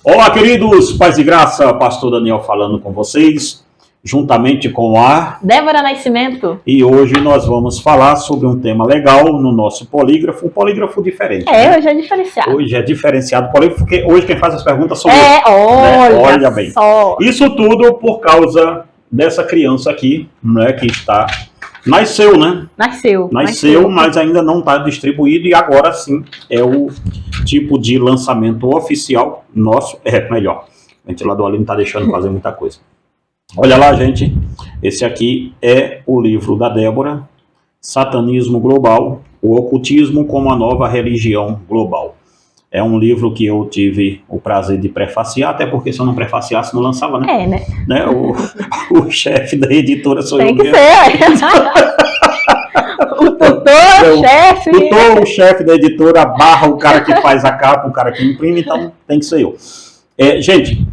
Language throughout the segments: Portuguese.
Olá, queridos, paz e graça, pastor Daniel falando com vocês, juntamente com a Débora Nascimento. E hoje nós vamos falar sobre um tema legal no nosso polígrafo, um polígrafo diferente. Hoje é diferenciado. Hoje é diferenciado, porque hoje quem faz as perguntas sou eu. Olha bem. Só. Isso tudo por causa dessa criança aqui, né, que nasceu, né? Nasceu, mas ainda não está distribuído e agora sim é o tipo de lançamento oficial nosso. Melhor, o ventilador ali não está deixando fazer muita coisa. Olha lá, gente, esse aqui é o livro da Débora, Satanismo Global, o Ocultismo como a Nova Religião Global. É um livro que eu tive o prazer de prefaciar, até porque se eu não prefaciasse não lançava, né? Né? O chefe da editora sou eu. Tem que ser. O tutor, o chefe da editora, barra o cara que faz a capa, o cara que imprime, então tem que ser eu. Gente,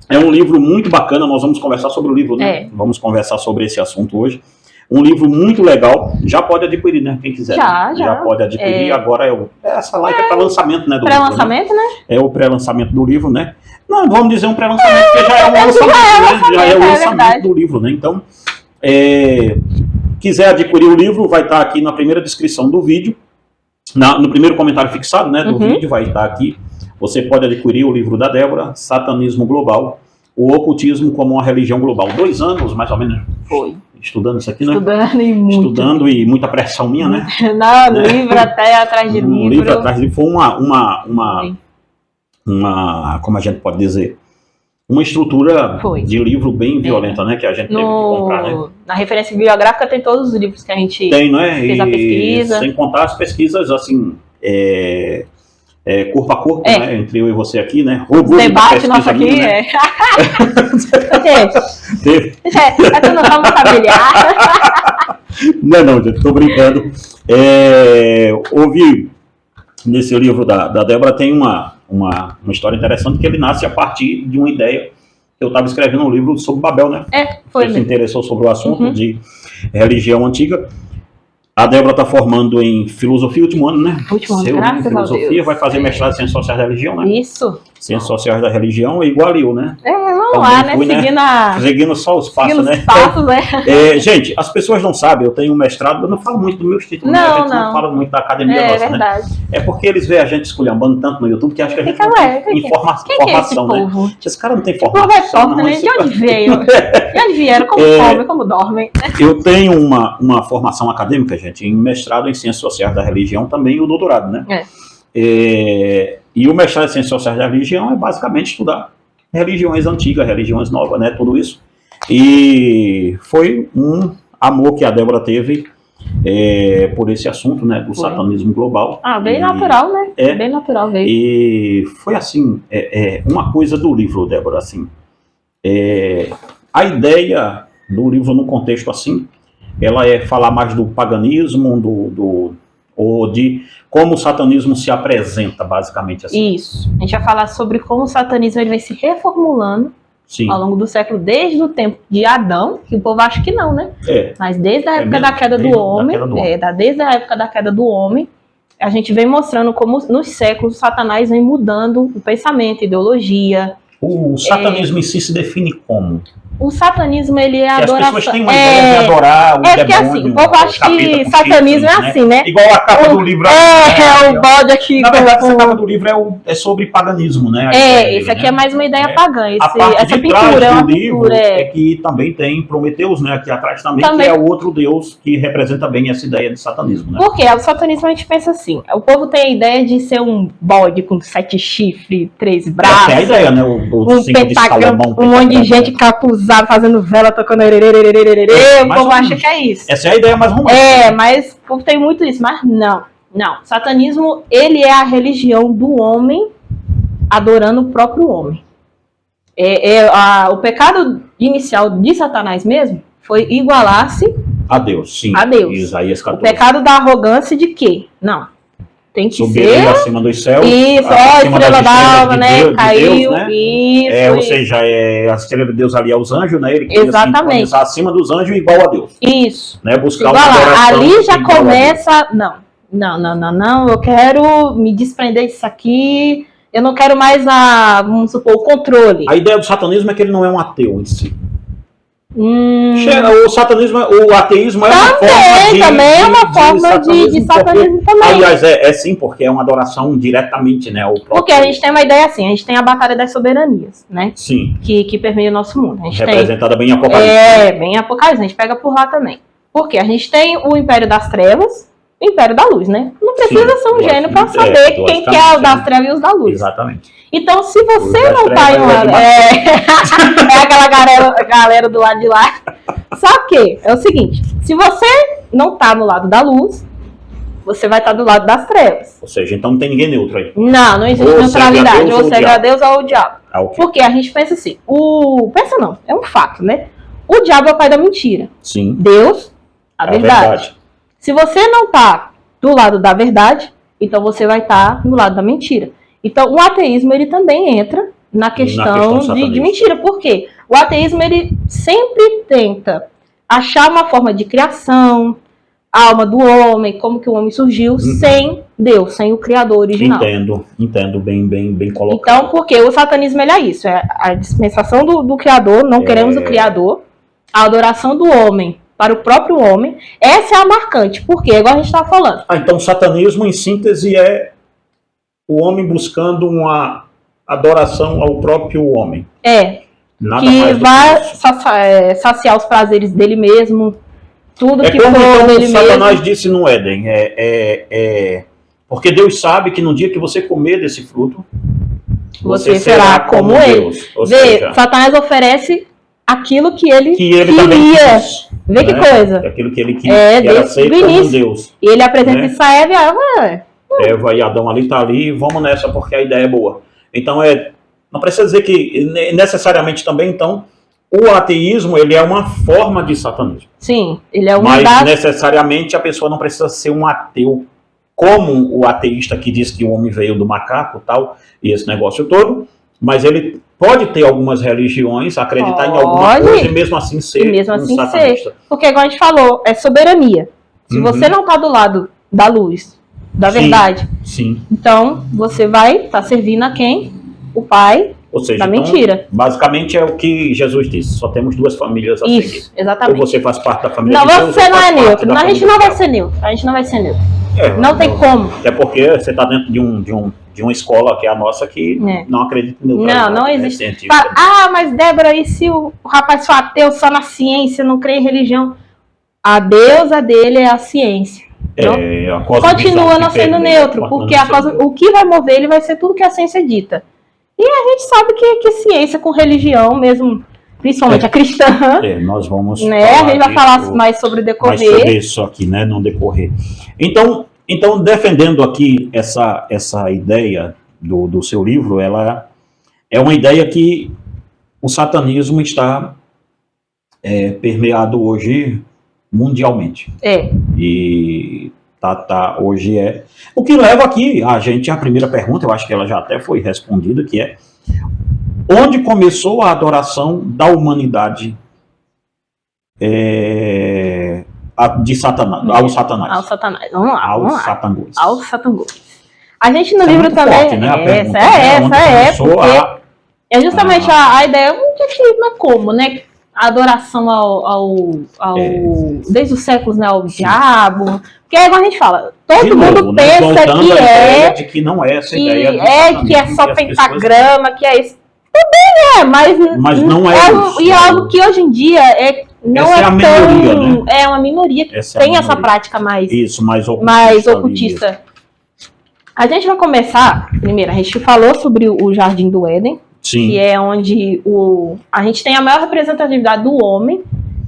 é um livro muito bacana, nós vamos conversar sobre o livro, né? Vamos conversar sobre esse assunto hoje. Um livro muito legal, já pode adquirir, né? Quem quiser. Já pode adquirir. Agora essa live é para lançamento, né? Pré-lançamento, né? É o pré-lançamento do livro, né? Não, vamos dizer um pré-lançamento, porque já é um lançamento, né? Já é o lançamento do livro, né? Então, quiser adquirir o livro, vai estar aqui na primeira descrição do vídeo, no primeiro comentário fixado, né? Do vídeo, vai estar aqui. Você pode adquirir o livro da Débora, Satanismo Global, o Ocultismo como uma Religião Global. 2 anos, mais ou menos. Foi. Estudando isso aqui, né? Estudando e muita pressão minha, né? Não, livro até atrás de livro. Livro atrás de livro. Foi uma, como a gente pode dizer, uma estrutura de livro bem violenta, né? Que a gente teve que comprar, né? Na referência bibliográfica tem todos os livros que a gente fez a pesquisa. Sem contar as pesquisas, assim, corpo a corpo, né? Entre eu e você aqui, né? Debate nosso aqui, né? É tudo ramo familiar. Não, gente, tô brincando. Houve, nesse livro da Débora, tem uma história interessante, que ele nasce a partir de uma ideia. Eu estava escrevendo um livro sobre Babel, né? Foi. Você se interessou sobre o assunto de religião antiga. A Débora está formando em filosofia, último ano, né? Último ano, graças filosofia, a Deus. Vai fazer mestrado em Ciências Sociais da Religião, né? Isso. Ciências Sociais da Religião é igual eu, né? Vamos lá, né? Seguindo só os passos, né? Gente, as pessoas não sabem, eu tenho um mestrado, eu não falo muito dos meus títulos, né? A gente não fala muito da academia nossa, verdade. Né? É porque eles veem a gente esculhambando tanto no YouTube que acham que a gente não tem informação, né? Esse cara não tem informação. De onde veio? De onde vieram? Como comem, como dormem? Eu tenho uma formação acadêmica, gente, em mestrado em Ciências Sociais da Religião, também o doutorado, né? E o mestrado em Ciências Sociais da Religião é basicamente estudar religiões antigas, religiões novas, né? Tudo isso. E foi um amor que a Débora teve por esse assunto, né? Do satanismo global. Bem natural, né? Bem natural veio. E foi assim, uma coisa do livro, Débora, assim. A ideia do livro no contexto assim, ela é falar mais do paganismo, ou de como o satanismo se apresenta, basicamente assim. Isso. A gente vai falar sobre como o satanismo ele vem se reformulando ao longo do século, desde o tempo de Adão, que o povo acha que não, né? Mas desde a época da queda do homem, desde a época da queda do homem, a gente vem mostrando como nos séculos Satanás vem mudando o pensamento, a ideologia. O satanismo em si se define como? O satanismo, ele é adoração. As pessoas têm uma ideia de adorar o demônio. Porque assim, o povo acha que satanismo é assim, né? Igual a capa do livro. O bode aqui. Na verdade, essa capa do livro é sobre paganismo, né? Esse aqui é mais uma ideia pagã. Essa pintura do livro é que também tem Prometeus, né? Aqui atrás também, que é o outro deus que representa bem essa ideia de satanismo, né? Porque o satanismo a gente pensa assim, o povo tem a ideia de ser um bode com 7 chifres, 3 braços. Essa é a ideia, né? Um pentagrama, um monte de gente capuzada, fazendo vela, tocando o povo acha que é isso. Essa é a ideia mais romântica. Mas o povo tem muito isso, mas não. O satanismo, ele é a religião do homem adorando o próprio homem. O pecado inicial de Satanás mesmo foi igualar-se a Deus, sim. A Deus. Isaías 14. O pecado da arrogância de quê? Não. Tem que ser acima dos céus. Isso, a estrela d'alva, né? Caiu. Deus, né? Isso. Ou seja, a estrela de Deus ali é os anjos, né? Ele queria exatamente. Acima dos anjos igual a Deus. Isso. Né? Buscar uma adoração. Ali já começa. Não. Eu quero me desprender disso aqui. Eu não quero mais, vamos supor, o controle. A ideia do satanismo é que ele não é um ateu em si. O satanismo, o ateísmo é uma forma de satanismo também. Aliás, sim, porque é uma adoração diretamente, né? Porque a gente tem uma ideia assim, a gente tem a batalha das soberanias, né? Sim. Que permeia o nosso mundo. A gente representada bem em Apocalipse. Bem em Apocalipse, a gente pega por lá também. Porque a gente tem o Império das Trevas, o Império da Luz, né? Não precisa ser um gênio para saber quem que é o das trevas e os da luz. Exatamente. Então, se você não tá em um lado... É aquela galera do lado de lá. Só que é o seguinte, se você não tá no lado da luz, você vai estar do lado das trevas. Ou seja, então não tem ninguém neutro aí. Não existe neutralidade. Ou seja, a Deus ou o diabo. Porque a gente pensa assim, pensa não, é um fato, né? O diabo é o pai da mentira. Sim. Deus, a verdade. Se você não tá do lado da verdade, então você vai estar do lado da mentira. Então, o ateísmo, ele também entra na questão de mentira. Por quê? O ateísmo, ele sempre tenta achar uma forma de criação, a alma do homem, como que o homem surgiu, sem Deus, sem o Criador original. Entendo, bem colocado. Então, porque o satanismo, ele é isso, é a dispensação do Criador, não queremos o Criador, a adoração do homem para o próprio homem, essa é a marcante, porque igual a gente estava falando. Então o satanismo, em síntese, é o homem buscando uma adoração ao próprio homem. Nada que vai saciar os prazeres dele mesmo, tudo que for dele mesmo. Satanás disse no Éden, porque Deus sabe que no dia que você comer desse fruto, você será como Deus. Satanás oferece aquilo que ele queria. Vê que coisa. Aquilo que ele queria, que era ser como Deus. E ele apresenta isso a Eva, Eva e Adão ali tá ali, vamos nessa porque a ideia é boa. Então não precisa dizer que necessariamente também, então, o ateísmo, ele é uma forma de satanismo. Sim, ele é Mas necessariamente a pessoa não precisa ser um ateu como o ateísta que diz que o homem veio do macaco, tal, e esse negócio todo, mas ele pode ter algumas religiões, acreditar em alguma coisa e mesmo assim ser satanista. Porque, igual a gente falou, é soberania. Se você não está do lado da luz, da verdade, então você vai estar servindo a quem? O pai da mentira. Basicamente é o que Jesus disse, só temos duas famílias a seguir. Isso, exatamente. Ou você faz parte da família de Deus, você não é neutro. A gente não vai ser neutro. A gente não vai ser neutro. Não tem como. Até porque você está dentro de uma escola que é a nossa que não acredita em neutralidade. Não existe. Mas Débora, e se o rapaz for ateu só na ciência, não crê em religião? A deusa dele é a ciência. Continua não sendo neutro, porque o que vai mover ele vai ser tudo que a ciência dita. E a gente sabe que ciência com religião, mesmo, principalmente a cristã, nós vamos a gente vai falar mais sobre decorrer. Mais sobre isso aqui, não decorrer. Então, defendendo aqui essa ideia do seu livro, ela é uma ideia que o satanismo está permeado hoje mundialmente. E hoje o que leva aqui a primeira pergunta, eu acho que ela já até foi respondida, que é: onde começou a adoração da humanidade de Satanás, ao Satanás? Ao Satanás. Vamos lá. Ao Satangôs. A gente no livro também. Forte, né, porque é justamente a ideia de como, né? A adoração desde os séculos, ao diabo. Porque aí a gente fala, todo mundo pensa de que não é essa ideia. Que é só pentagrama, que é isso. Também mas não é isso. E algo que hoje em dia não essa é a minoria, tão... né? É uma minoria que tem essa prática mais ocultista. A gente vai começar, primeiro, a gente falou sobre o Jardim do Éden. Sim. Que é onde a gente tem a maior representatividade do homem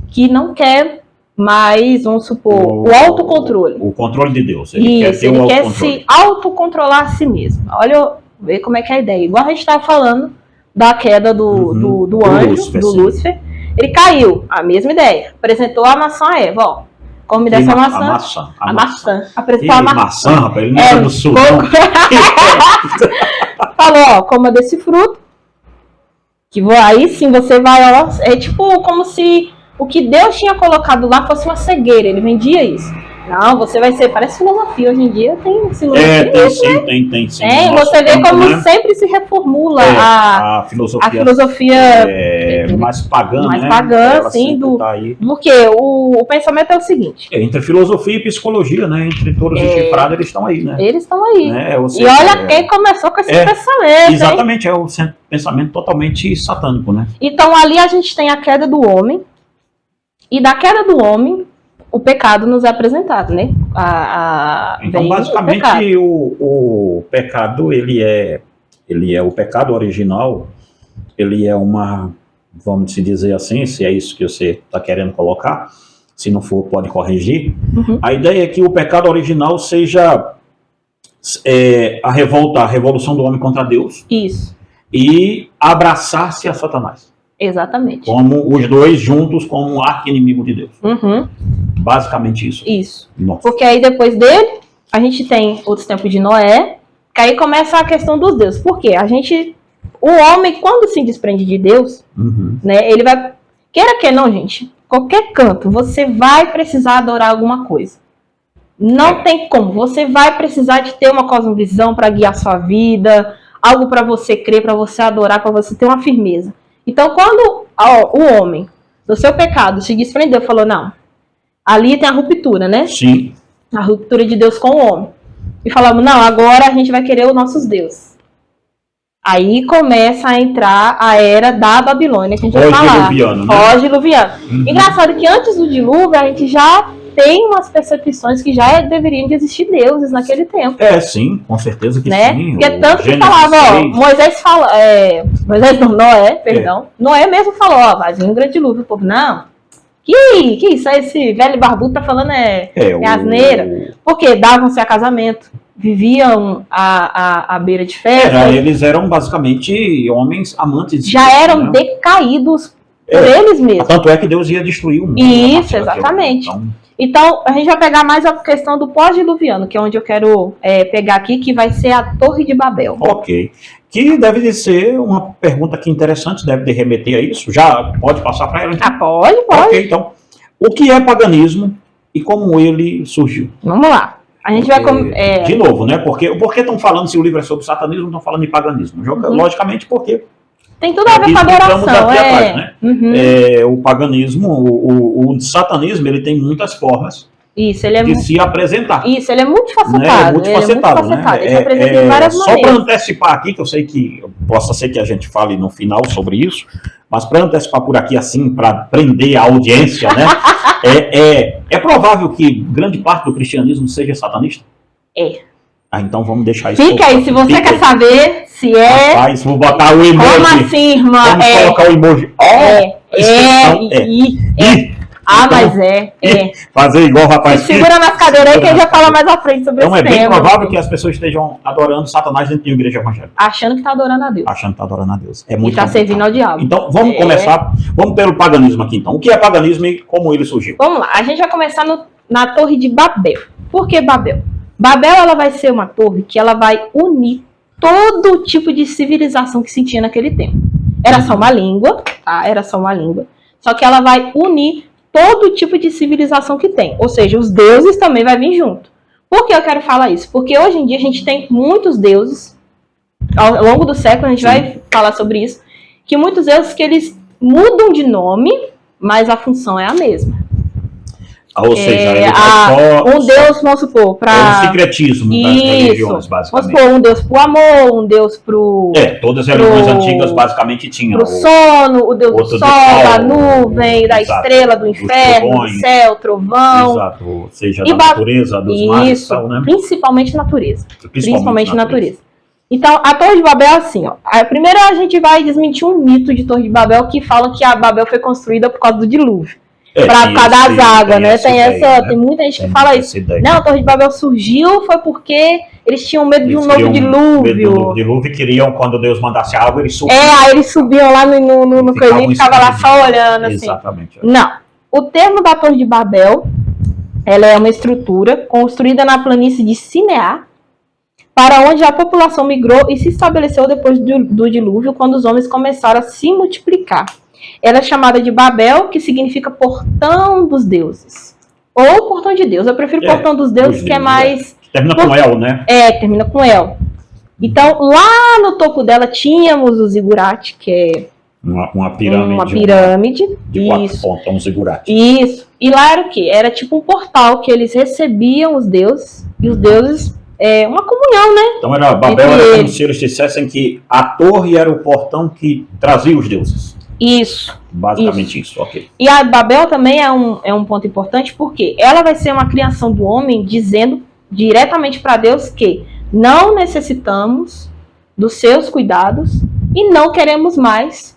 que não quer mais, vamos supor, o autocontrole. O controle de Deus. Ele quer se autocontrolar a si mesmo. Olha, ver como é que é a ideia. Igual a gente estava falando da queda do anjo, do Lúcifer. Ele caiu, a mesma ideia. Apresentou a maçã a Eva, ó. Come dessa maçã. A maçã. Apresentou a maçã, rapaz, ele não é do sul. Falou, ó, coma desse fruto. Que aí sim você vai, é tipo como se o que Deus tinha colocado lá fosse uma cegueira, ele vendia isso. Não, você vai ser, parece filosofia, hoje em dia tem filosofia. Tem sim. Você vê como sempre se reformula a filosofia mais pagã, mais pagã, sim, porque o pensamento é o seguinte. Entre filosofia e psicologia, né? Entre todos os chifrados, eles estão aí, né? Eles estão aí. E olha quem começou com esse pensamento. Exatamente, é um pensamento totalmente satânico, né? Então ali a gente tem a queda do homem, e da queda do homem, o pecado nos é apresentado, né? Então, basicamente, o pecado, ele é o pecado original, ele é uma, vamos dizer assim, se é isso que você está querendo colocar, se não for, pode corrigir. Uhum. A ideia é que o pecado original seja a revolução do homem contra Deus. Isso. E abraçar-se a Satanás. Exatamente. Como os dois juntos como um arqui-inimigo de Deus. Uhum. Basicamente isso. Isso. Nossa. Porque aí depois dele, a gente tem outros tempos de Noé, que aí começa a questão dos deuses. Por quê? O homem, quando se desprende de Deus, né, ele vai, queira que não, gente, qualquer canto, você vai precisar adorar alguma coisa. Não tem como. Você vai precisar de ter uma cosmovisão para guiar sua vida, algo para você crer, para você adorar, para você ter uma firmeza. Então, quando o homem, do seu pecado, se desprendeu, falou, não, ali tem a ruptura, né? Sim. A ruptura de Deus com o homem. E falamos, não, agora a gente vai querer os nossos deuses. Aí começa a entrar a era da Babilônia, que a gente vai falar. Pós-diluviano. Engraçado que antes do dilúvio, a gente já tem umas percepções que já deveriam de existir deuses naquele tempo. Sim, com certeza que né? sim. Porque tanto que falava, Moisés fala, Noé, perdão. Noé mesmo falou, vai vir um grande dilúvio. O povo, não, que isso? Esse velho barbudo tá falando asneira. Porque davam-se a casamento, viviam à beira de festa. Eles eram basicamente homens amantes de já Deus, eram decaídos por eles mesmos. Tanto é que Deus ia destruir o mundo. Isso, exatamente. Então, a gente vai pegar mais a questão do pós-diluviano, que é onde eu quero pegar aqui, que vai ser a Torre de Babel. Ok. Que deve ser uma pergunta aqui interessante, deve remeter a isso. Já pode passar para ela? Então? Pode. Ok, então. O que é paganismo e como ele surgiu? Vamos lá. A gente vai... De novo, né? Porque estão falando, se o livro é sobre satanismo, não estão falando de paganismo. Logicamente, porque... Tem tudo a ver com a adoração. Atrás, né? O paganismo, o satanismo, ele tem muitas formas de se apresentar. Isso, ele é multifacetado. Ele se apresenta em várias maneiras. Só para antecipar aqui, que eu sei que possa ser que a gente fale no final sobre isso, mas para antecipar por aqui assim, para prender a audiência, né? É provável que grande parte do cristianismo seja satanista? Então vamos deixar isso. Fica aí, se você quer saber se é. Rapaz, vou botar o emoji. Como assim, irmã? Vamos colocar o emoji. Mas fazer igual o rapaz. Segura nas cadeiras aí que ele já fala mais à frente sobre esse tema. Então é bem provável que as pessoas estejam adorando Satanás dentro de uma igreja evangélica. Achando que está adorando a Deus. É muito e está servindo ao diabo. Então vamos começar. Vamos pelo paganismo aqui então. O que é paganismo e como ele surgiu? Vamos lá. A gente vai começar na Torre de Babel. Por que Babel? Babel, ela vai ser uma torre que ela vai unir todo tipo de civilização que se tinha naquele tempo. Era só uma língua, tá? Era só uma língua. Só que ela vai unir todo tipo de civilização que tem. Ou seja, os deuses também vai vir junto. Por que eu quero falar isso? Porque hoje em dia a gente tem muitos deuses. Ao longo do século a gente vai falar sobre isso. Que muitos deuses que eles mudam de nome, mas a função é a mesma. Ou seja, um deus, vamos supor, para... o secretismo das religiões, basicamente. Vamos supor, um deus pro amor, um deus pro... todas as religiões antigas basicamente tinham. Pro sono, o deus do sol, da nuvem, da estrela, do inferno, do céu, trovão. Exato, ou seja, da natureza, dos mares e tal, né? Principalmente natureza. Principalmente natureza. Então, a Torre de Babel é assim, ó. Primeiro a gente vai desmentir um mito de Torre de Babel que fala que a Babel foi construída por causa do dilúvio. Por causa das águas, né? Tem muita gente que fala isso. Não, a Torre de Babel surgiu foi porque eles tinham medo de um novo dilúvio. Medo de um novo dilúvio e queriam, quando Deus mandasse a água, eles subiam. Aí eles subiam lá no coelhinho e ficavam lá só olhando, assim. Exatamente. Não. O termo da Torre de Babel, ela é uma estrutura construída na planície de Sinear, para onde a população migrou e se estabeleceu depois do dilúvio, quando os homens começaram a se multiplicar. Ela é chamada de Babel, que significa portão dos deuses. ou o portão de Deus. Eu prefiro o portão dos deuses, que é mais... Termina com El, né? Termina com El. Então, lá no topo dela tínhamos o zigurate, que é uma pirâmide. Uma pirâmide. De 4 pontos, um zigurate. Isso. E lá era o quê? Era tipo um portal que eles recebiam os deuses, e os deuses, uma comunhão, né? Então Babel era como se eles dissessem que a torre era o portão que trazia os deuses. Isso. Basicamente isso, ok. E a Babel também é um ponto importante, porque ela vai ser uma criação do homem dizendo diretamente para Deus que não necessitamos dos seus cuidados e não queremos mais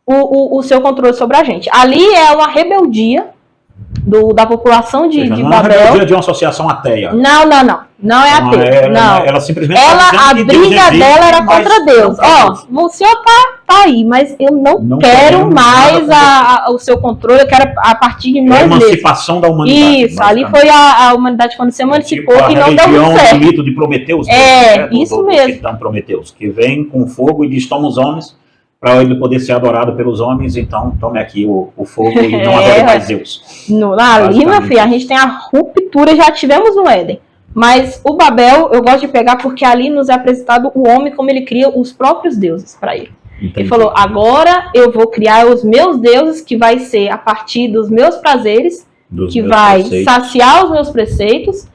o seu controle sobre a gente. Ali é uma rebeldia da população de Babel. Não é uma rebeldia de uma associação ateia. Não é ateia. Não. Ela simplesmente a briga dela era contra Deus. O senhor tá aí, mas eu não quero mais o seu controle, eu quero a partir de nós mesmos. A emancipação da humanidade. Isso, ali foi a humanidade quando se emancipou e não deu certo. O mito de Prometeus. Isso mesmo. Prometeus, que vem com fogo e diz, toma os homens, para ele poder ser adorado pelos homens, então tome aqui o fogo e não adore mais Deus. Ali, minha filha, a gente tem a ruptura, já tivemos no Éden. Mas o Babel, eu gosto de pegar porque ali nos é apresentado o homem como ele cria os próprios deuses para ele. Entendi. Ele falou, agora eu vou criar os meus deuses, que vai ser a partir dos meus prazeres, que vai saciar os meus preceitos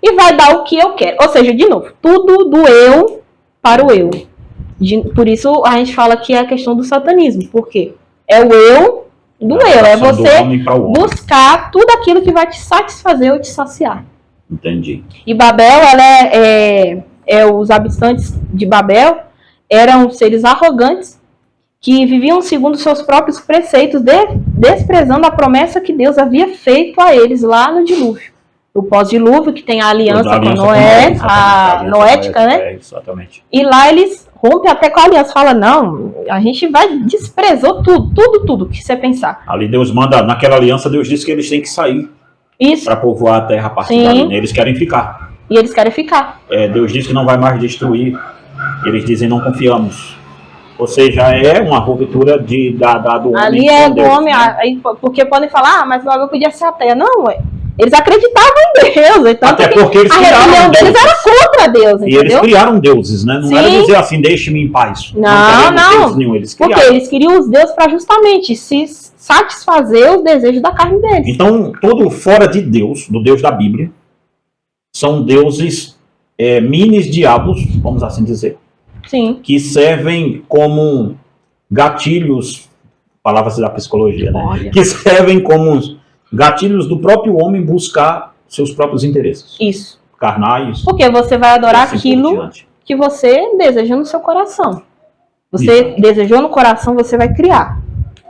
e vai dar o que eu quero. Ou seja, de novo, tudo do eu para o eu. Por isso a gente fala que é a questão do satanismo, porque é o eu do eu, é você buscar tudo aquilo que vai te satisfazer ou te saciar. Entendi. E Babel, ela os habitantes de Babel eram seres arrogantes que viviam segundo seus próprios preceitos, desprezando a promessa que Deus havia feito a eles lá no dilúvio. O pós-dilúvio, que tem a aliança com Noé, a noética, né? Exatamente. E lá eles rompem até com a aliança, fala, não, a gente desprezou tudo que você pensar. Ali Deus manda, naquela aliança, Deus disse que eles têm que sair para povoar a terra a partir dali, né? Eles querem ficar. E eles querem ficar. Deus disse que não vai mais destruir. Eles dizem, não confiamos. Ou seja, é uma ruptura do homem. Ali é do homem, né? Porque podem falar, mas logo podia ser a terra. Não, eles acreditavam em Deus. Então, até porque eles criaram religião deles era contra Deus, entendeu? E eles criaram deuses, né? Não era dizer assim, deixe-me em paz. Não. Eles porque eles queriam os deuses para justamente se satisfazer os desejos da carne deles. Então, todo fora de Deus, do Deus da Bíblia, são deuses minis diabos, vamos assim dizer. Sim. Que servem como gatilhos, palavras da psicologia, né? Olha. Que servem como gatilhos do próprio homem buscar seus próprios interesses. Isso. Carnais. Porque você vai adorar aquilo que você deseja no seu coração. Você desejou no coração, você vai criar.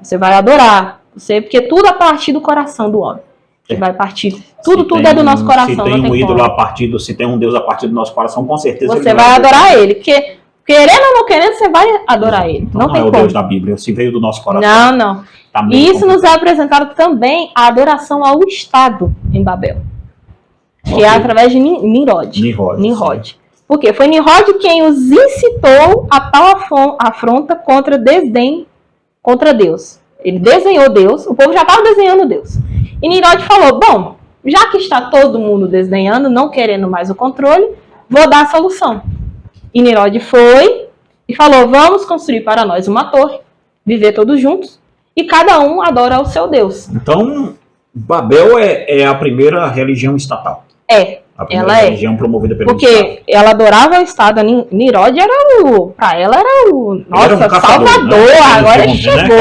Você vai adorar. Porque tudo a partir do coração do homem. Vai partir. Tudo é do nosso coração. Se tem um ídolo a partir se tem um Deus a partir do nosso coração, com certeza você vai adorar ele. Porque querendo ou não querendo, você vai adorar ele. Não tem como. Não é o Deus da Bíblia, se veio do nosso coração. Não. E isso nos é apresentado também a adoração ao Estado em Babel. Que é através de Nimrod. Por quê? Foi Nimrod quem os incitou a tal afronta contra desdém contra Deus. Ele desenhou Deus, o povo já estava desenhando Deus. E Nimrod falou, bom, já que está todo mundo desdenhando, não querendo mais o controle, vou dar a solução. E Nimrod foi e falou, vamos construir para nós uma torre, viver todos juntos, e cada um adora o seu Deus. Então, Babel é a primeira religião estatal. A primeira religião promovida pelo Estado. Porque ela adorava o Estado. Nimrod para ela era o Salvador, né? Agora ele chegou,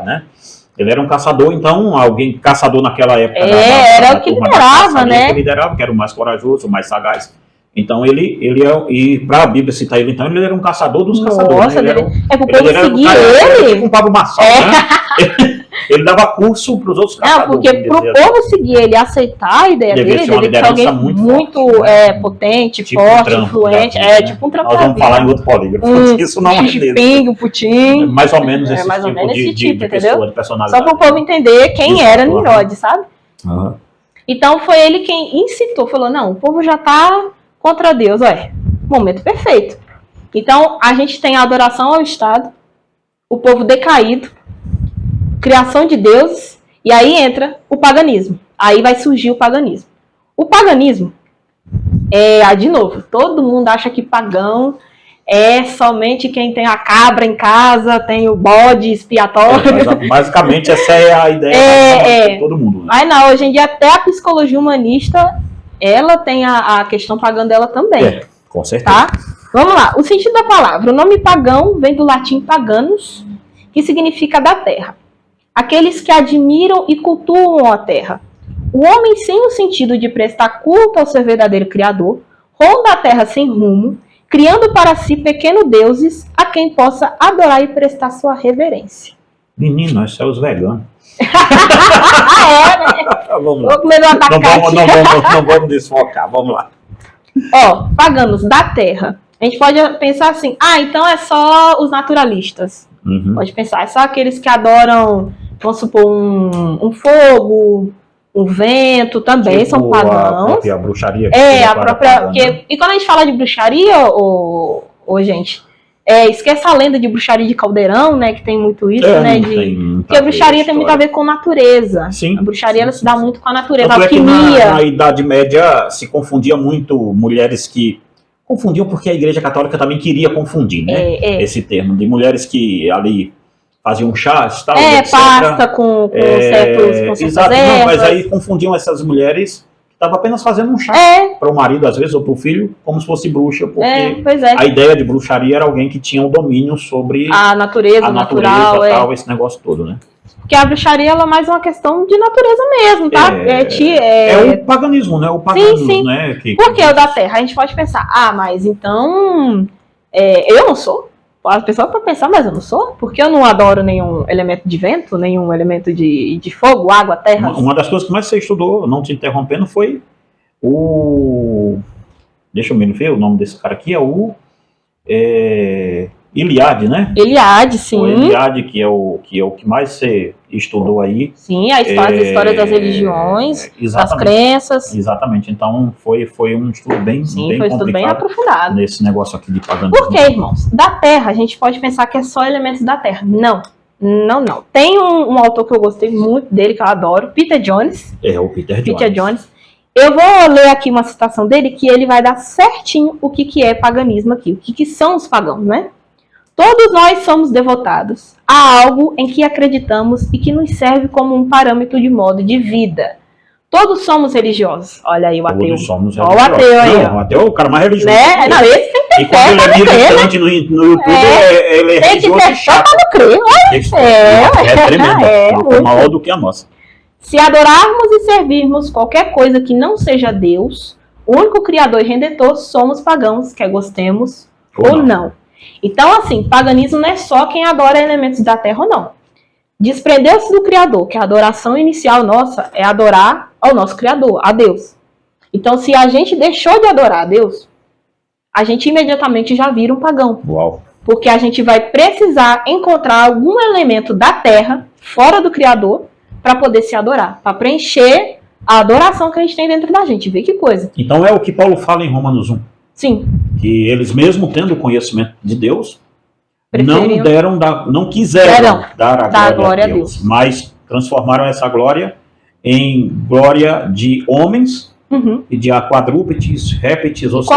né? Ele era um caçador, então, caçador naquela época. Era o que liderava, né? Que era o mais corajoso, o mais sagaz. Então, e para a Bíblia citar ele, então, ele era um caçador dos caçadores. Né? Pro povo seguir ele. Com Pablo Marçal, né? Ele dava curso para os outros caçadores. Não, porque para o povo seguir ele, aceitar a ideia dele, ele devia ser alguém muito potente, tipo forte, influente. Tipo um Trump. Nós vamos falar em outro polígrafo. Isso não é dele. Putin. Mais ou menos esse tipo de pessoa, de personalidade. Só para o povo entender quem era Nimrod, sabe? Então foi ele quem incitou, falou, não, o povo já está contra Deus, momento perfeito. Então a gente tem a adoração ao Estado, o povo decaído, criação de Deus, e aí entra o paganismo. Aí vai surgir o paganismo. O paganismo de novo, todo mundo acha que pagão é somente quem tem a cabra em casa, tem o bode expiatório. Mas, basicamente, essa é a ideia de todo mundo. Né? Mas não, hoje em dia até a psicologia humanista, ela tem a questão pagã dela também. Com certeza. Tá? Vamos lá, o sentido da palavra. O nome pagão vem do latim paganus, que significa da terra. Aqueles que admiram e cultuam a terra. O homem sem o sentido de prestar culto ao seu verdadeiro criador, ronda a terra sem rumo, criando para si pequenos deuses a quem possa adorar e prestar sua reverência. Menino, esses são os veganos. Né? Vamos lá. Vou comer um abacate. Não vamos desfocar, vamos lá. Paganos da terra. A gente pode pensar assim, então é só os naturalistas. Uhum. Pode pensar, é só aqueles que adoram, vamos supor, um fogo, um vento, também são pagãos. A própria bruxaria. A própria... né? E quando a gente fala de bruxaria, gente, esquece a lenda de bruxaria de Caldeirão, né? Que tem muito isso, né? Porque a bruxaria tem muito a ver com natureza. Sim. A bruxaria ela se dá muito com a natureza. A alquimia. Na Idade Média se confundia muito mulheres que... Confundiam porque a Igreja Católica também queria confundir, né? Esse termo, de mulheres que ali faziam chás, tal, pasta com certos exato, não, mas aí confundiam essas mulheres que estavam apenas fazendo um chá para o marido, às vezes, ou para o filho, como se fosse bruxa, porque a ideia de bruxaria era alguém que tinha um domínio sobre a natureza natural, tal, esse negócio todo, né? Porque a bruxaria ela é mais uma questão de natureza mesmo, tá? O paganismo, né? O paganismo, sim. Né? Porque o da terra, a gente pode pensar, mas então eu não sou. A pessoa pode pensar, mas eu não sou? Porque eu não adoro nenhum elemento de vento, nenhum elemento de fogo, água, terra. Uma das coisas que mais você estudou, não te interrompendo, foi deixa eu me ver o nome desse cara aqui, Iliade, né? Iliade, sim. O Iliade, que é o que mais você estudou aí. Sim, as histórias das religiões, das crenças. Exatamente, então foi um estudo bem foi um estudo bem aprofundado. Nesse negócio aqui de paganismo. Por quê, irmãos? Da terra, a gente pode pensar que é só elementos da terra. Não. Tem um autor que eu gostei muito dele, que eu adoro, Peter Jones. O Peter Jones. Eu vou ler aqui uma citação dele, que ele vai dar certinho o que é paganismo aqui, o que são os pagãos, né? Todos nós somos devotados a algo em que acreditamos e que nos serve como um parâmetro de modo de vida. Todos somos religiosos. Olha aí o ateu. Todos somos religiosos. Olha o ateu aí. Não, o ateu é o cara mais religioso. Né? Não, esse tem que ter fé. E quando ele é militante no YouTube, ele é religioso e chato. Tem que ter fé. É tremendo. Maior do que a nossa. Se adorarmos e servirmos qualquer coisa que não seja Deus, o único Criador e Redentor, somos pagãos, quer gostemos ou não. Então, assim, paganismo não é só quem adora elementos da terra ou não. Desprendeu-se do Criador, que a adoração inicial nossa é adorar ao nosso Criador, a Deus. Então, se a gente deixou de adorar a Deus, a gente imediatamente já vira um pagão. Uau. Porque a gente vai precisar encontrar algum elemento da terra, fora do Criador, para poder se adorar, para preencher a adoração que a gente tem dentro da gente. Vê que coisa. Então é o que Paulo fala em Romanos 1. Sim. Que eles mesmo tendo o conhecimento de Deus, não quiseram dar a glória a Deus, mas transformaram essa glória em glória de homens e de quadrúpedes, répteis, ou seja,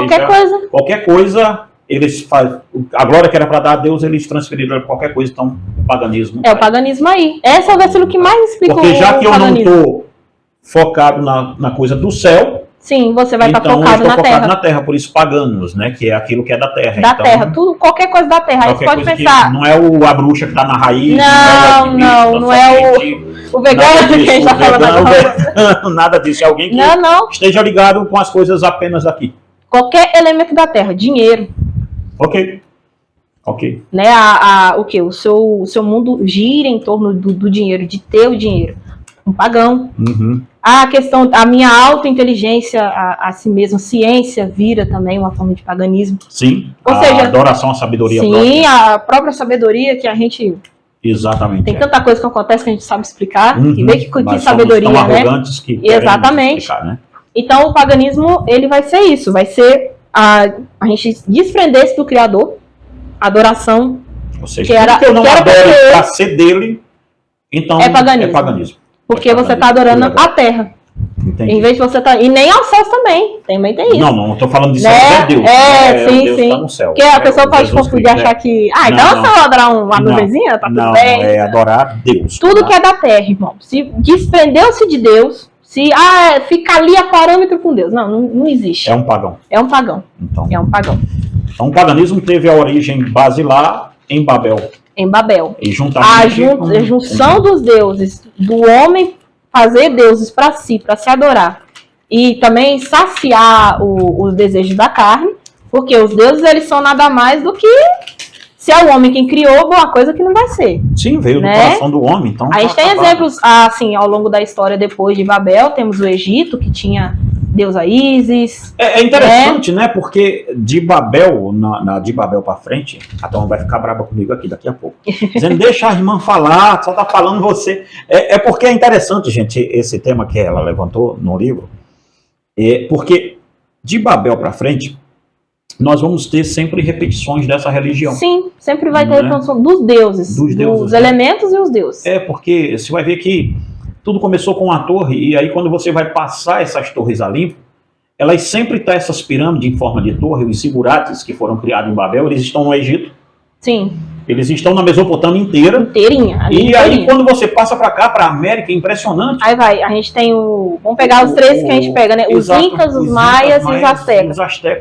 qualquer coisa, eles fazem, a glória que era para dar a Deus, eles transferiram para qualquer coisa, então o paganismo. O paganismo aí. Esse é o versículo que mais explica porque já que eu não estou focado na coisa do céu, sim, você vai estar focado na terra, por isso paganos, né? Que é aquilo que é da terra. Da terra, qualquer coisa da terra. Aí você pode pensar. Não é a bruxa que está na raiz. Não é o vegano que a gente está falando agora. Nada disso. É alguém que esteja ligado com as coisas apenas aqui. Qualquer elemento da terra, dinheiro. Ok. Né? O quê? O seu mundo gira em torno do dinheiro, de ter o dinheiro. Um pagão. A minha autointeligência, a si mesmo, ciência, vira também uma forma de paganismo. Sim, ou seja, adoração à sabedoria própria. Sim, a própria sabedoria que a gente... Exatamente. Tem tanta coisa que acontece que a gente sabe explicar, e vê que sabedoria, tão né? Arrogantes que exatamente. Explicar, né? Então o paganismo, ele vai ser isso, vai ser a gente desprender-se do Criador, adoração. Ou seja, que eu não adoro para ser dele, então é paganismo. Porque você está adorando a terra. Entendi. Em vez de você e nem aos céus também tem isso. Não estou falando de céu, né? é Deus. Sim, Deus sim. tá no céu. Porque a pessoa pode confundir, achar que... então é só adorar uma nuvenzinha, tá tudo bem. Não, é adorar Deus. Tudo que é da terra, irmão. Se desprendeu-se de Deus, se fica ali a parâmetro com Deus. Não existe. É um pagão. É um pagão. Então, é um pagão. Então o paganismo teve a origem basilar em Babel. Em Babel. E juntamente a junção dos deuses, do homem fazer deuses para si, para se adorar. E também saciar os desejos da carne, porque os deuses eles são nada mais do que se é o homem quem criou alguma coisa que não vai ser. Sim, veio do coração do homem. Então a gente tem exemplos assim ao longo da história depois de Babel, temos o Egito, que tinha deusa Ísis. É interessante, né? Porque de Babel, de Babel para frente, a Tom vai ficar brava comigo aqui daqui a pouco. Dizendo, deixa a irmã falar, só tá falando você. É porque é interessante, gente, esse tema que ela levantou no livro. Porque de Babel para frente, nós vamos ter sempre repetições dessa religião. Sim, sempre vai ter repetição dos deuses, dos elementos e os deuses. Porque você vai ver que tudo começou com uma torre, e aí quando você vai passar essas torres a limpo, elas sempre têm essas pirâmides em forma de torre, os zigurates que foram criados em Babel, eles estão no Egito. Sim. Eles estão na Mesopotâmia inteira. Inteirinha. Aí quando você passa para cá, para a América, é impressionante. Aí a gente tem vamos pegar os três que a gente pega, né? Os Incas, os Maias e os Aztecas.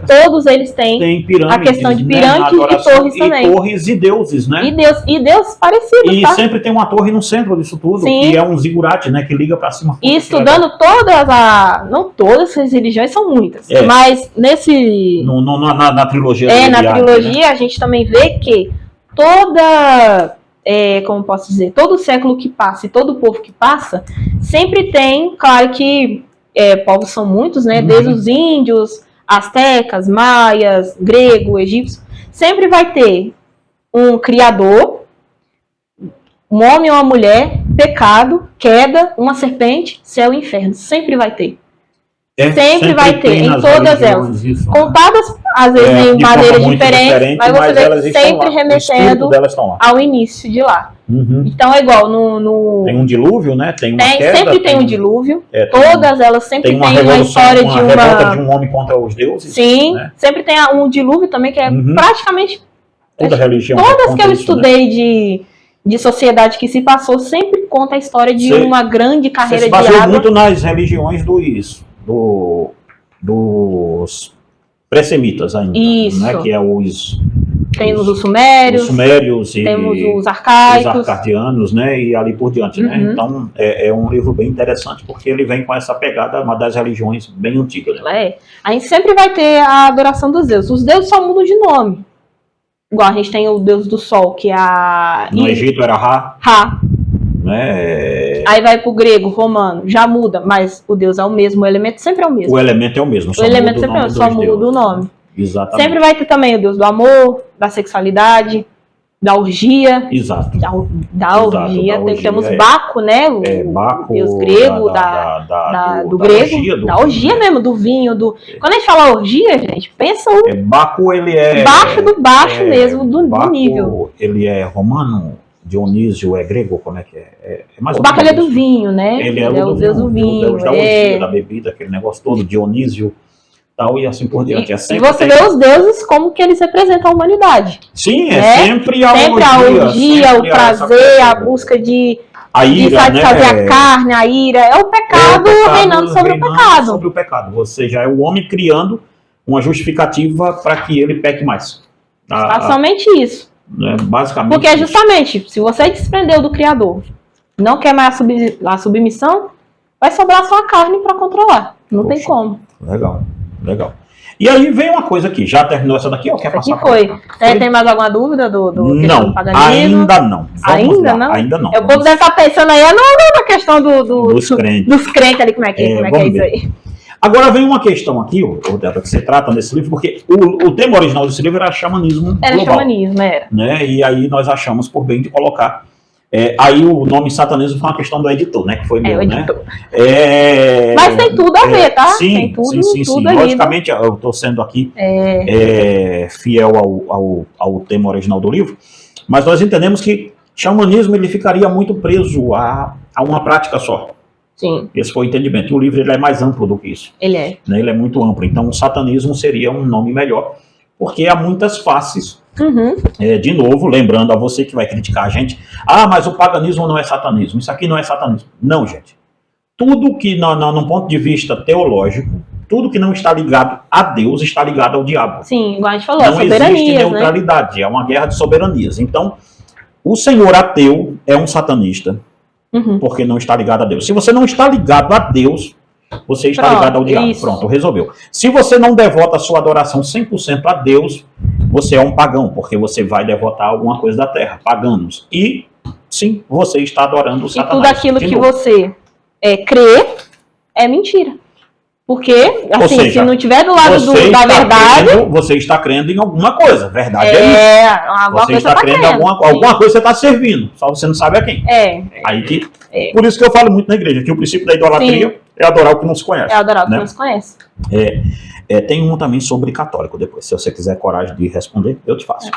Todos eles têm pirâmides, a questão de pirâmides e torres também. E torres e deuses, né? E deuses parecidos, E sempre tem uma torre no centro disso tudo, que é um zigurate, né? Que liga para cima. E estudando não todas as religiões, são muitas. Mas nesse... Na trilogia. Na trilogia, a gente também vê que como posso dizer, todo século que passa e todo povo que passa, sempre tem, claro que povos são muitos, né? Desde os índios, astecas, maias, grego, egípcio, sempre vai ter um criador, um homem ou uma mulher, pecado, queda, uma serpente, céu e inferno. Sempre vai ter. Sempre vai ter, em todas elas. Isso, contadas, às vezes, em maneiras diferentes, mas você vê sempre remetendo ao início de lá. Então é igual Tem um dilúvio, né? Tem uma queda, sempre tem um dilúvio. Todas elas sempre tem uma história de revolta de um homem contra os deuses. Sim, né? Sempre tem um dilúvio também, que é praticamente... Toda religião. Todas que eu estudei de sociedade que se passou, sempre conta a história de uma grande carreira de água. Se baseou muito nas religiões dos pré-semitas ainda. Isso. Né? Que é temos os sumérios. Temos os arcaicos. Os arcadianos, né? E ali por diante. Né? Então, é um livro bem interessante, porque ele vem com essa pegada, uma das religiões bem antigas. Né? A gente sempre vai ter a adoração dos deuses. Os deuses só mudam de nome. Igual a gente tem o deus do sol, que é No Egito era Ra. Né? Aí vai pro grego, romano, já muda, mas o deus é o mesmo, o elemento sempre é o mesmo. O elemento é o mesmo, só muda o nome. Exatamente. Sempre vai ter também o deus do amor, da sexualidade, da orgia. Exato. Da orgia. Temos Baco, né? Baco, o deus grego, do grego. Da orgia mesmo, do vinho. Quando a gente fala orgia, gente, pensa Baco, ele é... Baixo mesmo, do nível. Ele é romano? Dionísio é grego, como é que é? O Baco é do vinho, né? Ele é o deus do vinho. O deus da orgia, da bebida, aquele negócio todo, Dionísio, tal, e assim por diante. E você vê os deuses como que eles representam a humanidade. Sim, sempre a orgia, o prazer, a busca de satisfazer a carne, a ira. É o pecado reinando sobre o pecado. Ou seja, é o homem criando uma justificativa para que ele peque mais. Somente isso. Basicamente. Porque justamente, se você desprendeu do Criador, não quer mais a submissão, vai sobrar só a carne para controlar. Não tem como. Legal. E aí vem uma coisa aqui. Já terminou essa daqui ou quer passar? Tem mais alguma dúvida do paganismo? Ainda não. Ainda não. O povo deve estar pensando aí na questão dos crentes ali, como é que é isso aí. Agora vem uma questão aqui, Débora, que você trata nesse livro, porque o tema original desse livro era xamanismo global. Xamanismo, era. Né? E aí nós achamos por bem de colocar. Aí o nome satanismo foi uma questão do editor, né? Que foi meu, né? Mas tem tudo a ver, tá? Sim, tem tudo, sim. Tudo ali, logicamente, eu estou sendo aqui fiel ao tema original do livro, mas nós entendemos que xamanismo ele ficaria muito preso a uma prática só. Sim. Esse foi o entendimento. E o livro ele é mais amplo do que isso. Ele é. Né? Ele é muito amplo. Então, o satanismo seria um nome melhor, porque há muitas faces. De novo, lembrando a você que vai criticar a gente, mas o paganismo não é satanismo, isso aqui não é satanismo. Não, gente. Tudo que, no ponto de vista teológico, tudo que não está ligado a Deus está ligado ao diabo. Sim, igual a gente falou, não existe neutralidade, né? É uma guerra de soberanias. Então, o senhor ateu é um satanista, porque não está ligado a Deus. Se você não está ligado a Deus, você está ligado ao diabo. Isso. Pronto, resolveu. Se você não devota a sua adoração 100% a Deus, você é um pagão, porque você vai devotar alguma coisa da terra, paganos. E, sim, você está adorando o Satanás. E tudo aquilo que você crê é mentira. Porque, assim, seja, se não estiver do lado da verdade... Você está crendo em alguma coisa. Verdade é isso. Você está crendo em alguma coisa você está servindo. Só você não sabe a quem. Por isso que eu falo muito na igreja, que o princípio da idolatria é adorar o que não se conhece. É adorar o que não se conhece. Tem um também sobre católico depois. Se você quiser coragem de responder, eu te faço.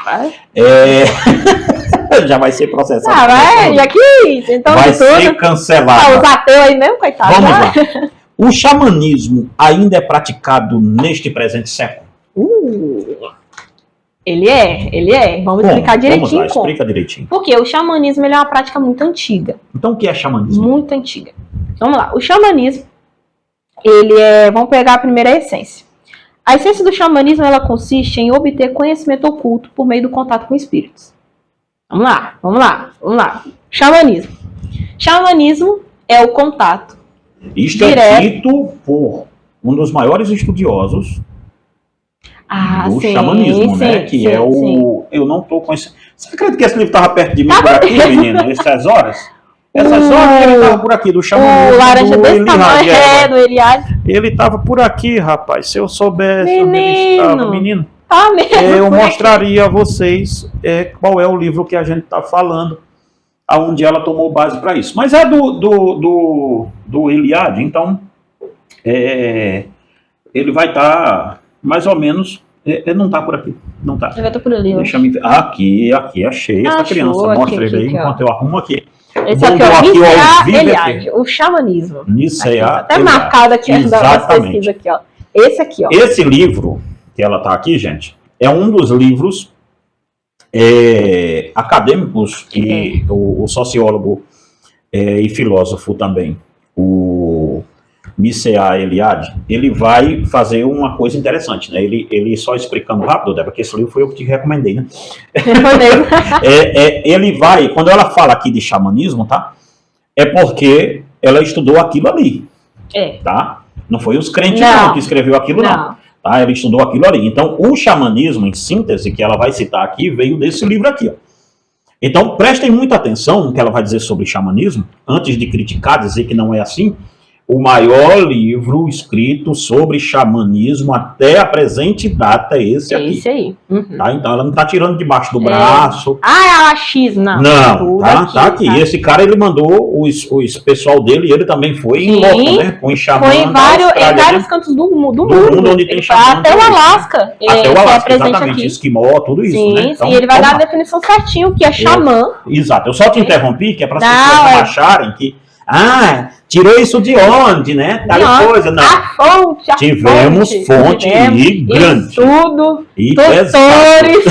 Já vai ser processado. E aqui, então, vai ser cancelado. Os ateus aí mesmo, coitado. Vamos lá. O xamanismo ainda é praticado neste presente século? Ele é. Vamos explicar direitinho. Vamos lá, explica direitinho. Porque o xamanismo ele é uma prática muito antiga. Então o que é xamanismo? Muito antiga. Vamos lá. O xamanismo, vamos pegar a primeira essência. A essência do xamanismo, ela consiste em obter conhecimento oculto por meio do contato com espíritos. Vamos lá. Xamanismo. Xamanismo é o contato isto é dito por um dos maiores estudiosos do xamanismo, né? Que é o... Eu não estou conhecendo... Você acredita que esse livro estava perto de mim por aqui, menina? Essas horas? Essas horas ele estava por aqui, do xamanismo. O laranja desse tamanho, do Eliade. Ele estava por aqui, rapaz. Se eu soubesse onde ele estava, menino, eu mostraria a vocês qual é o livro que a gente está falando, aonde ela tomou base para isso. Mas é do Eliade, então ele vai estar mais ou menos... Ele não está por aqui, não está. Ele vai estar por ali. Deixa eu ver. Aqui, achei essa criança. Mostra ele aí enquanto eu arrumo aqui. Esse aqui é o Nisseia Eliade, o xamanismo. Nisseia até marcado aqui das pesquisas aqui, ó. Esse aqui, ó. Esse livro, que ela está aqui, gente, é um dos livros acadêmicos que o sociólogo e filósofo também, o Nisseia Eliade, ele vai fazer uma coisa interessante, né? Ele só explicando rápido, Débora, porque esse livro foi eu que te recomendei, né? Ele vai, quando ela fala aqui de xamanismo, tá? É porque ela estudou aquilo ali, tá? Não foi os crentes não que escreveu aquilo, não. Tá? Ela estudou aquilo ali. Então, o xamanismo, em síntese, que ela vai citar aqui, veio desse livro aqui, ó. Então, prestem muita atenção no que ela vai dizer sobre xamanismo, antes de criticar, dizer que não é assim. O maior livro escrito sobre xamanismo até a presente data é esse aqui. Esse aí. Tá? Então ela não está tirando debaixo do braço. É achismo, não. Não, tá aqui. Tá. Esse cara, ele mandou os pessoal dele, e ele também foi em loco, né? Com xamã. Foi em vários cantos do mundo. Onde tem xamã. Até o Alasca. Até o Alasca, exatamente. Esquimó, tudo isso, né? Então, e ele vai dar a definição certinho, que é xamã. Exato. Eu só te interrompi, que é para as pessoas não acharem que... tirou isso de onde, né? Tal coisa, não. A fonte, Tivemos fonte e grande. Estudo, e doutores.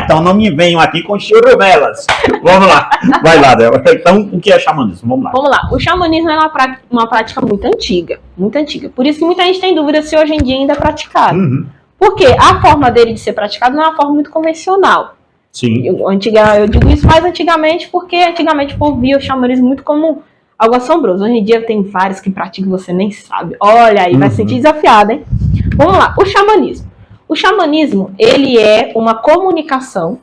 Então não me venham aqui com churumelas. Vamos lá. Vai lá, Débora. Então, o que é xamanismo? Vamos lá. Vamos lá. O xamanismo é uma prática muito antiga. Muito antiga. Por isso que muita gente tem dúvida se hoje em dia ainda é praticado. Porque a forma dele de ser praticado não é uma forma muito convencional. Sim. Eu digo isso mais antigamente porque antigamente o povo via o xamanismo muito como algo assombroso. Hoje em dia tem vários que praticam e você nem sabe. Olha aí, vai se sentir desafiado, hein? Vamos lá, o xamanismo. O xamanismo, ele é uma comunicação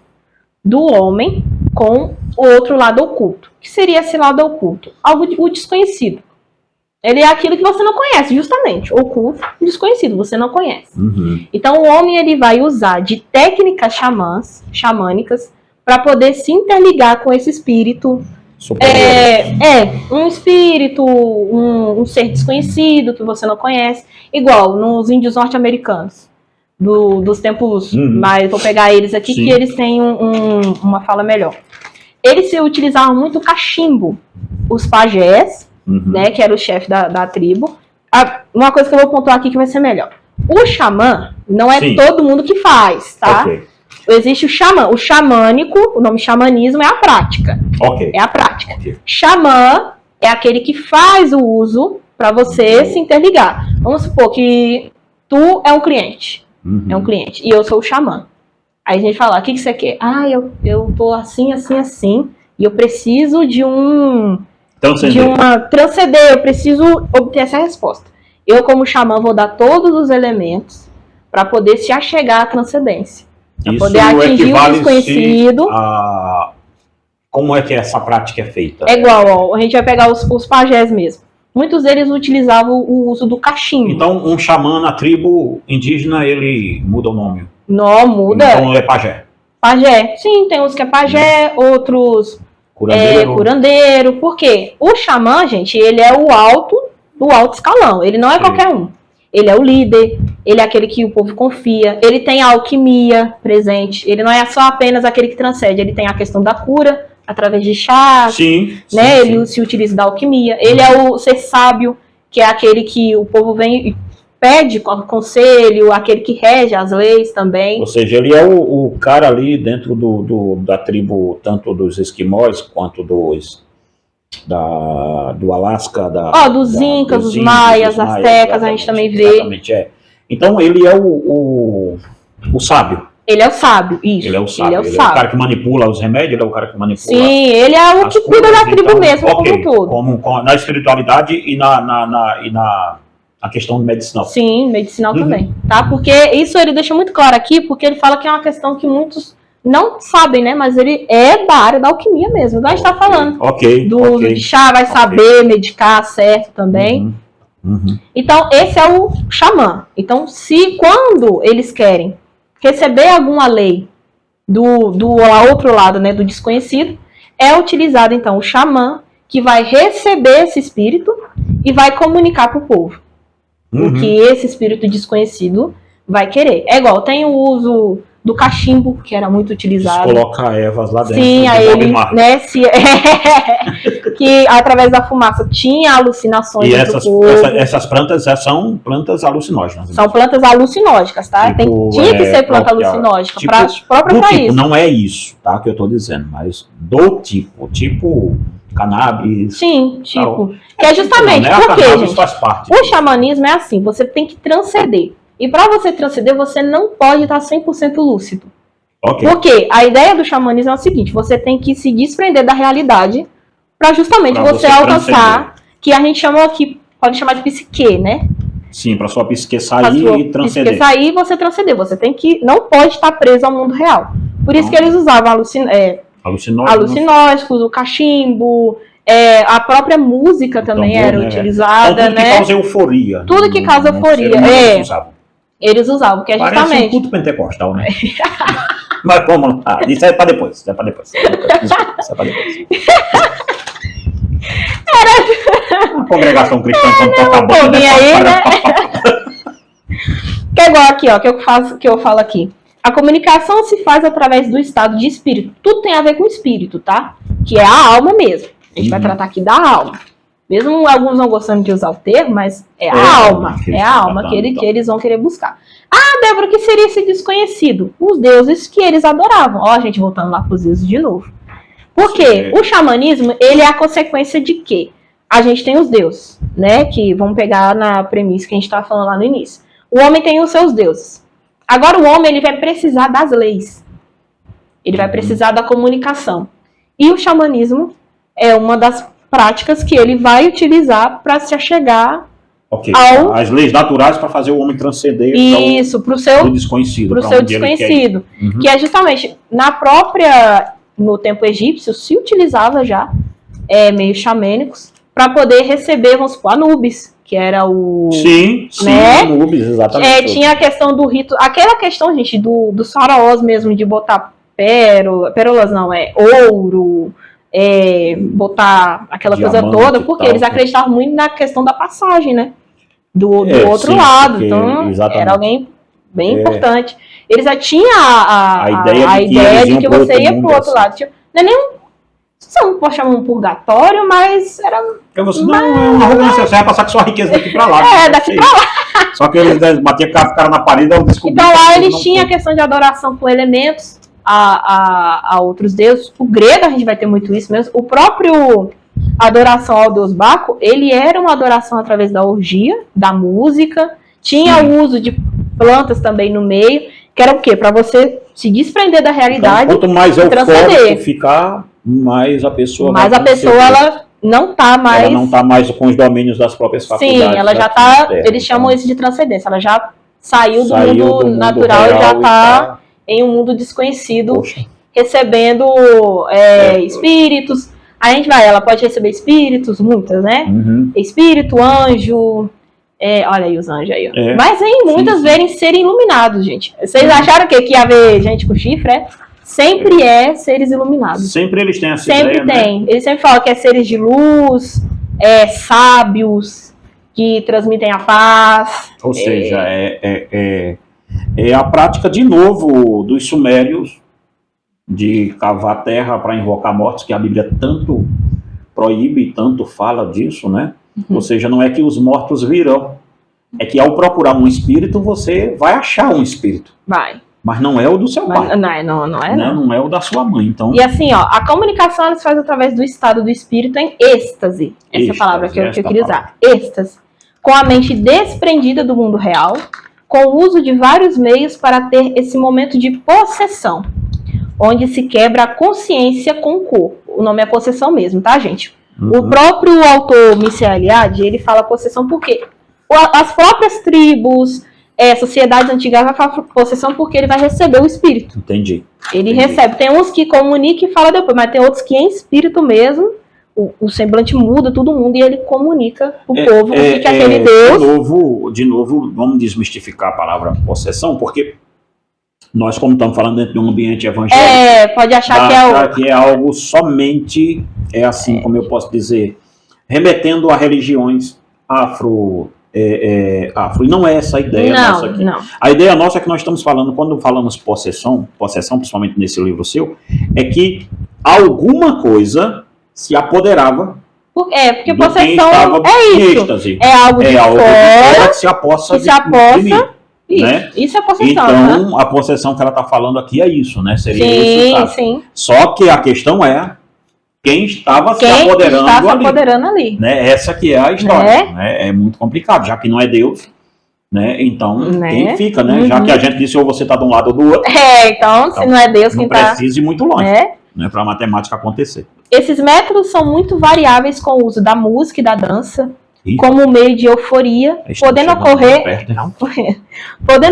do homem com o outro lado oculto. O que seria esse lado oculto? O desconhecido. Ele é aquilo que você não conhece, justamente. Oculto, desconhecido, você não conhece. Então o homem ele vai usar de técnicas xamânicas para poder se interligar com esse espírito. Um espírito, um ser desconhecido que você não conhece, igual nos índios norte-americanos dos tempos, mas vou pegar eles aqui que eles têm uma fala melhor. Eles se utilizavam muito cachimbo, os pajés né, que era o chefe da tribo. Uma coisa que eu vou pontuar aqui que vai ser melhor. O xamã não é todo mundo que faz, tá? Okay. Existe o xamã. O xamânico, o nome xamanismo é a prática. Okay. É a prática. Okay. Xamã é aquele que faz o uso para você se interligar. Vamos supor que tu é um cliente. É um cliente. E eu sou o xamã. Aí a gente fala, o que você quer? Eu tô assim, assim, assim. E eu preciso de transcender, eu preciso obter essa resposta. Eu, como xamã, vou dar todos os elementos para poder se achegar à transcendência. Para poder atingir o desconhecido. Como é que essa prática é feita? É igual, ó, a gente vai pegar os pajés mesmo. Muitos deles utilizavam o uso do cachimbo. Então, um xamã na tribo indígena, ele muda o nome? Não, muda. Então, é pajé? Pajé. Sim, tem uns que é pajé, outros... Curandeiro. Por quê? O xamã, gente, ele é o alto do alto escalão. Ele não é qualquer um. Ele é o líder, ele é aquele que o povo confia, ele tem a alquimia presente, ele não é só apenas aquele que transcende, ele tem a questão da cura, através de chás, né? Ele se utiliza da alquimia. Ele é o ser sábio, que é aquele que o povo vem e pede conselho, aquele que rege as leis também. Ou seja, ele é o cara ali dentro da tribo, tanto dos esquimós quanto do Alasca, dos incas, dos maias, astecas, a gente também vê. Exatamente, Então ele é o sábio. Ele é o sábio, isso. Ele é o sábio. Ele é o cara que manipula os remédios, ele é o cara que manipula. Sim, ele é o que cuida da tribo mesmo, como um todo. Na espiritualidade e na questão medicinal. Sim, medicinal também, tá? Porque isso ele deixa muito claro aqui, porque ele fala que é uma questão que muitos não sabem, né? Mas ele é da área da alquimia mesmo, igual a gente tá falando. Do de chá, vai saber medicar certo também. Então, esse é o xamã. Então, quando eles querem receber alguma lei do outro lado, né, do desconhecido, é utilizado, então, o xamã, que vai receber esse espírito e vai comunicar para o povo o que esse espírito desconhecido vai querer. É igual, tem o uso do cachimbo, que era muito utilizado. Colocar ervas lá dentro. Sim, aí ele, né, que através da fumaça tinha alucinações. E essas plantas são plantas alucinógenas. São plantas alucinógenas, tá? Tinha que ser planta alucinógena para próprio país. Tipo, não é isso, tá, que eu tô dizendo, mas do tipo cannabis. Sim, tipo. Que é justamente porque, gente, faz parte. O xamanismo é assim, você tem que transcender. E para você transcender, você não pode estar 100% lúcido. Porque a ideia do xamanismo é o seguinte, você tem que se desprender da realidade para justamente você alcançar, que a gente chama aqui, pode chamar de psique, né? Sim, para sua psique sair e transcender. Psique sair e você transcender. Você não pode estar preso ao mundo real. Por isso que eles usavam alucinógenos, o cachimbo, a própria música também era utilizada, tudo que causa euforia. Tudo que causa euforia. Eles usavam, que é justamente... Parece um culto pentecostal, né? Mas vamos lá. Isso é para depois. Isso é para depois. A congregação cristã quando toca a boca, né? Que é igual aqui, ó, que eu falo aqui. A comunicação se faz através do estado de espírito. Tudo tem a ver com espírito, tá? Que é a alma mesmo. A gente vai tratar aqui da alma. Mesmo alguns não gostando de usar o termo, mas é a alma. É a alma que eles vão querer buscar. Ah, Débora, o que seria esse desconhecido? Os deuses que eles adoravam. Ó, a gente voltando lá para os deuses de novo. Por quê? O xamanismo, ele é a consequência de quê? A gente tem os deuses, né? Que vamos pegar na premissa que a gente estava falando lá no início. O homem tem os seus deuses. Agora o homem, ele vai precisar das leis. Ele vai precisar da comunicação. E o xamanismo é uma das práticas que ele vai utilizar para se achegar as leis naturais para fazer o homem transcender para o seu desconhecido. Para o seu desconhecido. Que é justamente no tempo egípcio, se utilizava já meios xamânicos para poder receber, vamos supor, Anubis, que era o... Sim, né? Anubis, exatamente. Tinha a questão do rito, aquela questão, gente, dos faraós mesmo, de botar pérolas, não, ouro, botar aquela coisa toda, porque eles acreditavam muito na questão da passagem, né? Do outro lado. Então, era alguém bem importante. Eles já tinham a ideia de que você ia pro outro lado. Não é nem Você não pode chamar um purgatório, mas era... Você não, é uma roupa necessária passar com sua riqueza daqui pra lá. Daqui pra lá. Só que eles batiam com a cara na parede, eu descobri. Então lá eles tinham a questão de adoração com elementos a outros deuses. O grego a gente vai ter muito isso mesmo. O próprio adoração ao deus Baco, ele era uma adoração através da orgia, da música. Tinha o uso de plantas também no meio, que era o quê? Para você se desprender da realidade. Então, quanto mais eufórico ficar, mais a pessoa... Mas a pessoa, ela não tá mais... Ela não tá mais com os domínios das próprias faculdades. Sim, ela já tá... Eles chamam isso de transcendência. Ela já saiu do mundo natural e já tá em um mundo desconhecido, recebendo espíritos. A gente ela pode receber espíritos, muitas, né? Uhum. Espírito, anjo... olha aí os anjos aí, ó. Mas aí muitas vezes serem iluminados, gente. Vocês acharam que ia haver gente com chifre? Sempre seres iluminados. Sempre eles têm essa ideia, Sempre tem. Né? Eles sempre falam que é seres de luz, sábios, que transmitem a paz. Ou seja, é a prática, de novo, dos sumérios de cavar terra para invocar mortes, que a Bíblia tanto proíbe, tanto fala disso, né? Uhum. Ou seja, não é que os mortos virão, é que ao procurar um espírito, você vai achar um espírito. Vai. Mas não é o do seu pai. Não é o da sua mãe. Então... E assim, a comunicação ela se faz através do estado do espírito em êxtase. Essa palavra que eu queria usar. Êxtase. Com a mente desprendida do mundo real, com o uso de vários meios para ter esse momento de possessão, onde se quebra a consciência com o corpo. O nome é possessão mesmo, tá, gente? Uhum. O próprio autor Mircea Eliade, ele fala possessão porque as próprias tribos, sociedades antigas vai falar possessão porque ele vai receber o espírito. Entendi. Ele recebe. Tem uns que comunicam e fala depois, mas tem outros que em espírito mesmo, o semblante muda, todo mundo, e ele comunica o povo o que é aquele Deus. De novo, vamos desmistificar a palavra possessão, porque nós, como estamos falando dentro de um ambiente evangélico, pode achar que é algo somente, como eu posso dizer, remetendo a religiões afro. E não é essa a ideia nossa aqui. Não. A ideia nossa é que nós estamos falando, quando falamos possessão, principalmente nesse livro seu, é que alguma coisa se apoderava. Porque possessão é isso. Êxtase. É algo de fora que se apossa de mim. Isso, né? Isso é possessão. Então, a possessão que ela está falando aqui é isso, né? Seria esse o caso. Sim. Só que a questão é quem estava se apoderando ali. Né? Essa que é a história. Né? É muito complicado, já que não é Deus. Né? Então, quem fica, né? Uhum. Já que a gente disse ou você está de um lado ou do outro. Então, se não é Deus quem está... Não precisa ir muito longe, né? Para a matemática acontecer. Esses métodos são muito variáveis com o uso da música e da dança, como meio de euforia, podendo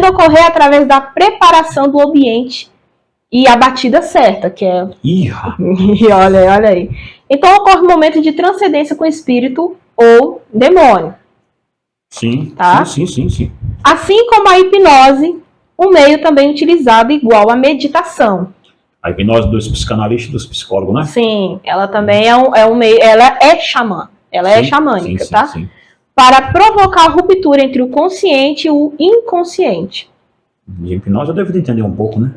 ocorrer através da preparação do ambiente e a batida certa, que é... olha aí. Então ocorre um momento de transcendência com espírito ou demônio. Sim, tá? sim. Assim como a hipnose, um meio também utilizado igual à meditação. A hipnose dos psicanalistas e dos psicólogos, né? Sim, ela também é um meio... Ela é xamã. Ela é xamânica, tá? Sim. Para provocar a ruptura entre o consciente e o inconsciente. De hipnose eu devo entender um pouco, né?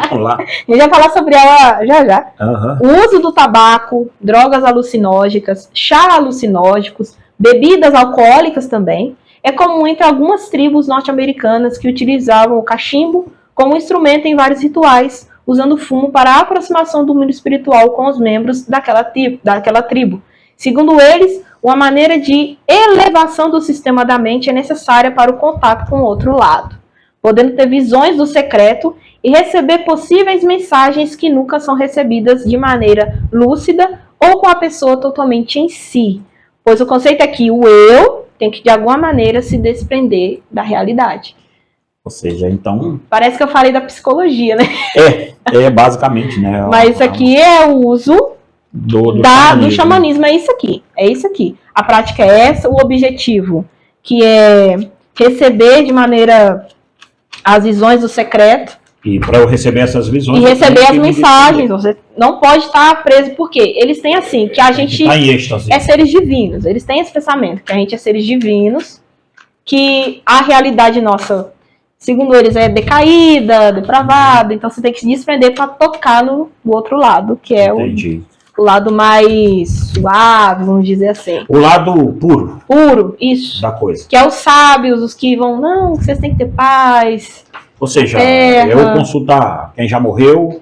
Vamos lá. A gente vai falar sobre ela já. Uhum. O uso do tabaco, drogas alucinógenas, chá alucinógicos, bebidas alcoólicas também, é comum entre algumas tribos norte-americanas que utilizavam o cachimbo como instrumento em vários rituais, usando fumo para a aproximação do mundo espiritual com os membros daquela tribo. Segundo eles, uma maneira de elevação do sistema da mente é necessária para o contato com o outro lado, podendo ter visões do secreto e receber possíveis mensagens que nunca são recebidas de maneira lúcida ou com a pessoa totalmente em si. Pois o conceito é que o eu tem que, de alguma maneira, se desprender da realidade. Ou seja, então... Parece que eu falei da psicologia, né? Basicamente, né? Mas isso aqui é o uso do xamanismo. É isso aqui. A prática é essa, o objetivo, que é receber de maneira as visões do secreto. E para eu receber essas visões... E receber as mensagens. Você não pode estar preso, porque eles têm assim, que a gente tá em êxtase. É seres divinos. Eles têm esse pensamento, que a gente é seres divinos, que a realidade nossa segundo eles, é decaída, depravada, então você tem que se desprender para tocar no outro lado, que é o lado mais suave, vamos dizer assim. O lado puro. Puro, isso. Da coisa. Que é os sábios, os que vão, não, vocês têm que ter paz. Ou seja, eu consultar quem já morreu,